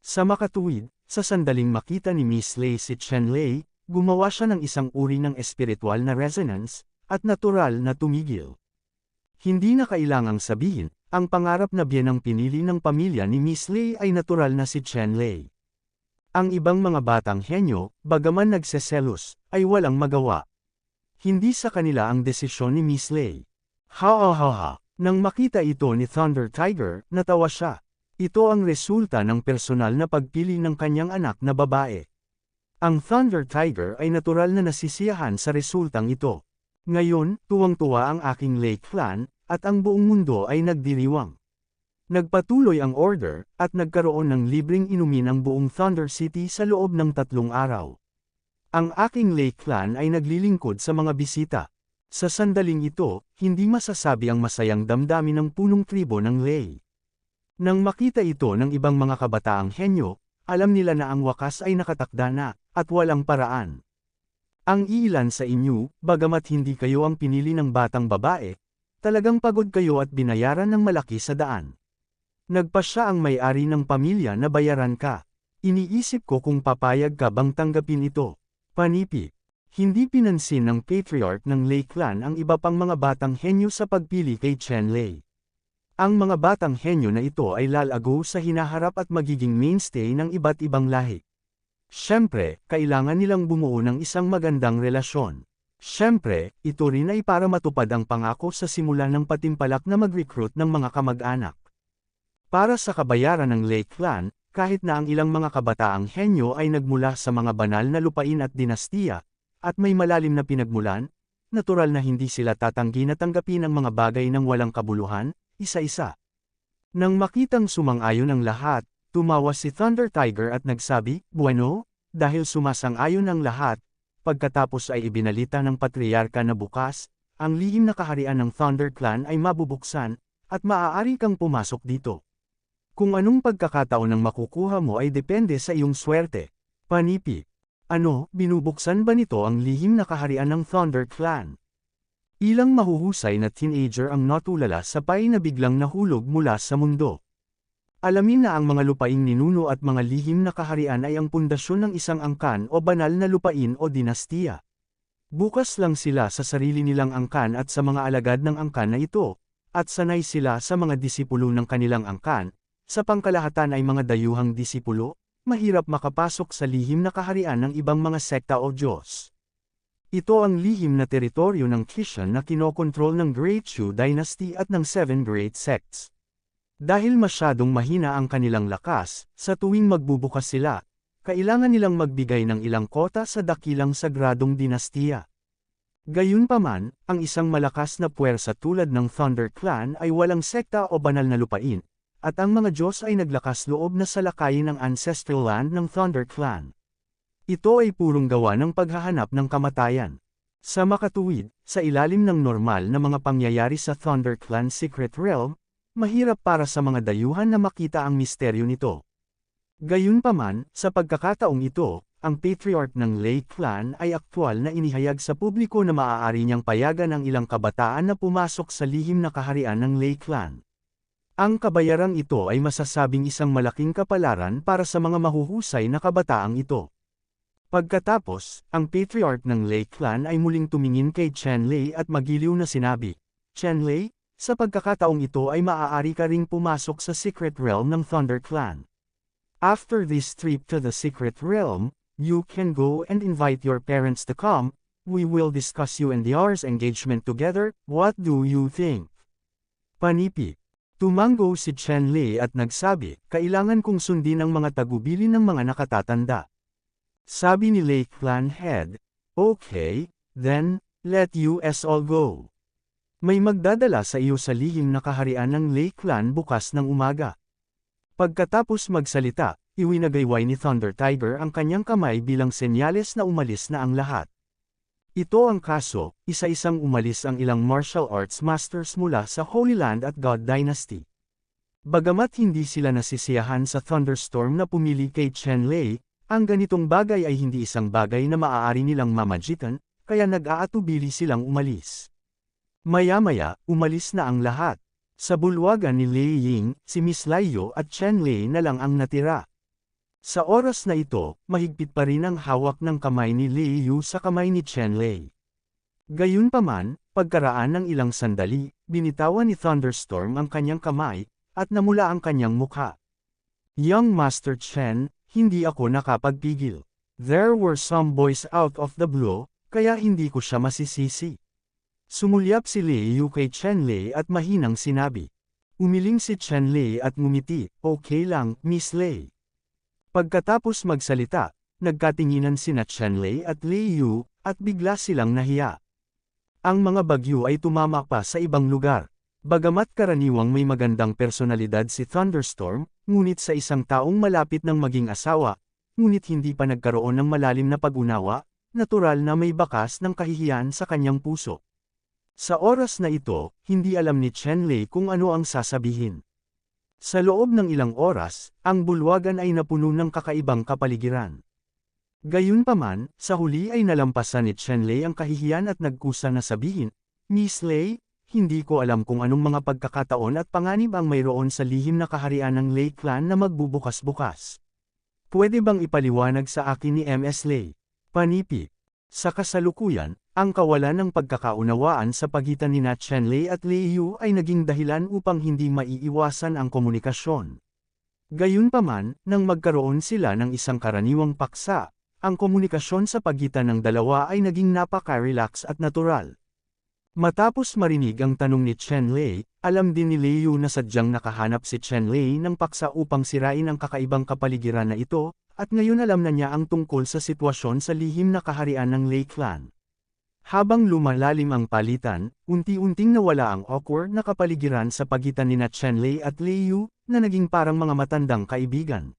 Sa makatuwid, sa sandaling makita ni Miss Lei si Chen Lei, gumawa siya ng isang uri ng espiritual na resonance, at natural na tumigil. Hindi na kailangang sabihin, ang pangarap na biyenang pinili ng pamilya ni Miss Lei ay natural na si Chen Lei. Ang ibang mga batang henyo, bagaman nagseselos, ay walang magawa. Hindi sa kanila ang desisyon ni Miss Lei. Ha. Nang makita ito ni Thunder Tiger, natawa siya. Ito ang resulta ng personal na pagpili ng kanyang anak na babae. Ang Thunder Tiger ay natural na nasisiyahan sa resultang ito. Ngayon, tuwang-tuwa ang aking Lay Clan, at ang buong mundo ay nagdiriwang. Nagpatuloy ang order, at nagkaroon ng libreng inumin ang buong Thunder City sa loob ng 3 araw. Ang aking Lei clan ay naglilingkod sa mga bisita. Sa sandaling ito, hindi masasabi ang masayang damdamin ng punong tribo ng Lei. Nang makita ito ng ibang mga kabataang henyo, alam nila na ang wakas ay nakatakda na, at walang paraan. Ang ilan sa inyo, bagamat hindi kayo ang pinili ng batang babae, talagang pagod kayo at binayaran ng malaki sa daan. Nagpasya ang may-ari ng pamilya na bayaran ka. Iniisip ko kung papayag ka bang tanggapin ito. Panipi. Hindi pinansin ng patriarch ng Lei clan ang iba pang mga batang henyo sa pagpili kay Chen Lei. Ang mga batang henyo na ito ay lalago sa hinaharap at magiging mainstay ng iba't ibang lahi. Siyempre, kailangan nilang bumuo ng isang magandang relasyon. Siyempre, ito rin ay para matupad ang pangako sa simula ng patimpalak na mag-recruit ng mga kamag-anak. Para sa kabayaran ng Lei clan, kahit na ang ilang mga kabataang henyo ay nagmula sa mga banal na lupain at dinastiya, at may malalim na pinagmulan, natural na hindi sila tatanggi na tanggapin ang mga bagay ng walang kabuluhan, isa-isa. Nang makitang sumang-ayon ang lahat, tumawa si Thunder Tiger at nagsabi, "Bueno," dahil sumasang-ayon ang lahat, pagkatapos ay ibinalita ng patriarka na bukas, ang lihim na kaharian ng Thunder Clan ay mabubuksan, at maaari kang pumasok dito. Kung anong pagkakataon ang makukuha mo ay depende sa iyong swerte. Panipi. Ano, binubuksan ba nito ang lihim na kaharian ng Thunder Clan? Ilang mahuhusay na teenager ang natulala sa pay na biglang nahulog mula sa mundo. Alamin na ang mga lupaing ninuno at mga lihim na kaharian ay ang pundasyon ng isang angkan o banal na lupain o dinastiya. Bukas lang sila sa sarili nilang angkan at sa mga alagad ng angkan na ito, at sanay sila sa mga disipulo ng kanilang angkan. Sa pangkalahatan ay mga dayuhang disipulo, mahirap makapasok sa lihim na kaharian ng ibang mga sekta o Diyos. Ito ang lihim na teritoryo ng Kishan na kinokontrol ng Great Shu Dynasty at ng 7 Great Sects. Dahil masyadong mahina ang kanilang lakas, sa tuwing magbubukas sila, kailangan nilang magbigay ng ilang kota sa dakilang sagradong dinastiya. Gayunpaman, ang isang malakas na puwersa tulad ng Thunder Clan ay walang sekta o banal na lupain, at ang mga Diyos ay naglakas loob na salakayin ang ancestral land ng Thunder Clan. Ito ay purong gawa ng paghahanap ng kamatayan. Sa makatuwid, sa ilalim ng normal na mga pangyayari sa Thunder Clan Secret Realm, mahirap para sa mga dayuhan na makita ang misteryo nito. Gayunpaman, sa pagkakataong ito, ang patriarch ng Lei Clan ay aktwal na inihayag sa publiko na maaari niyang payagan ang ilang kabataan na pumasok sa lihim na kaharian ng Lei Clan. Ang kabayarang ito ay masasabing isang malaking kapalaran para sa mga mahuhusay na kabataang ito. Pagkatapos, ang patriarch ng Lei Clan ay muling tumingin kay Chen Lei at magiliw na sinabi, "Chen Lei, sa pagkakataong ito ay maaari ka ring pumasok sa Secret Realm ng Thunder Clan. After this trip to the Secret Realm, you can go and invite your parents to come, we will discuss you and yours engagement together, what do you think?" Panipi. Tumango si Chen Lei at nagsabi, "Kailangan kong sundin ang mga tagubilin ng mga nakatatanda." Sabi ni Lei Clan Head, "Okay, then, let us all go. May magdadala sa iyo sa lihim na kaharian ng Lei Clan bukas ng umaga." Pagkatapos magsalita, iwinagayway ni Thunder Tiger ang kanyang kamay bilang senyales na umalis na ang lahat. Ito ang kaso, isa-isang umalis ang ilang martial arts masters mula sa Holy Land at God Dynasty. Bagamat hindi sila nasisiyahan sa thunderstorm na pumili kay Chen Lei, ang ganitong bagay ay hindi isang bagay na maaari nilang mamagitan, kaya nag-aatubili silang umalis. Maya-maya, umalis na ang lahat. Sa bulwagan ni Lei Ying, si Miss Laiyo at Chen Lei na lang ang natira. Sa oras na ito, mahigpit pa rin ang hawak ng kamay ni Lei Yu sa kamay ni Chen Lei. Gayunpaman, pagkaraan ng ilang sandali, binitawan ni Thunderstorm ang kanyang kamay, at namula ang kanyang mukha. "Young Master Chen, hindi ako nakapagpigil. There were some boys out of the blue, kaya hindi ko siya masisisi." Sumulyap si Lei Yu kay Chen Lei at mahinang sinabi. Umiling si Chen Lei at ngumiti, "Okay lang, Miss Lei." Pagkatapos magsalita, nagkatinginan sina Chen Lei at Lei Yu, at bigla silang nahiya. Ang mga bagyo ay tumama pa sa ibang lugar. Bagamat karaniwang may magandang personalidad si Thunderstorm, ngunit sa isang taong malapit ng maging asawa, ngunit hindi pa nagkaroon ng malalim na pag-unawa, natural na may bakas ng kahihiyan sa kanyang puso. Sa oras na ito, hindi alam ni Chenlei kung ano ang sasabihin. Sa loob ng ilang oras, ang bulwagan ay napuno ng kakaibang kapaligiran. Gayunpaman, sa huli ay nalampasan ni Chenlei ang kahihiyan at nagkusa na sabihin, "Miss Lei, hindi ko alam kung anong mga pagkakataon at panganib ang mayroon sa lihim na kaharian ng Lei clan na magbubukas-bukas. Pwede bang ipaliwanag sa akin ni MS Lei?" Panipik. Sa kasalukuyan, ang kawalan ng pagkakaunawaan sa pagitan ni Chenlei at Lei Yu ay naging dahilan upang hindi maiiwasan ang komunikasyon. Gayunpaman, nang magkaroon sila ng isang karaniwang paksa, ang komunikasyon sa pagitan ng dalawa ay naging napaka-relax at natural. Matapos marinig ang tanong ni Chenlei, alam din ni Lei Yu na sadyang nakahanap si Chenlei ng paksa upang sirain ang kakaibang kapaligiran na ito, at ngayon alam na niya ang tungkol sa sitwasyon sa lihim na kaharian ng Lei clan. Habang lumalalim ang palitan, unti-unting nawala ang awkward na kapaligiran sa pagitan ni Chenlei at Lei Yu, na naging parang mga matandang kaibigan.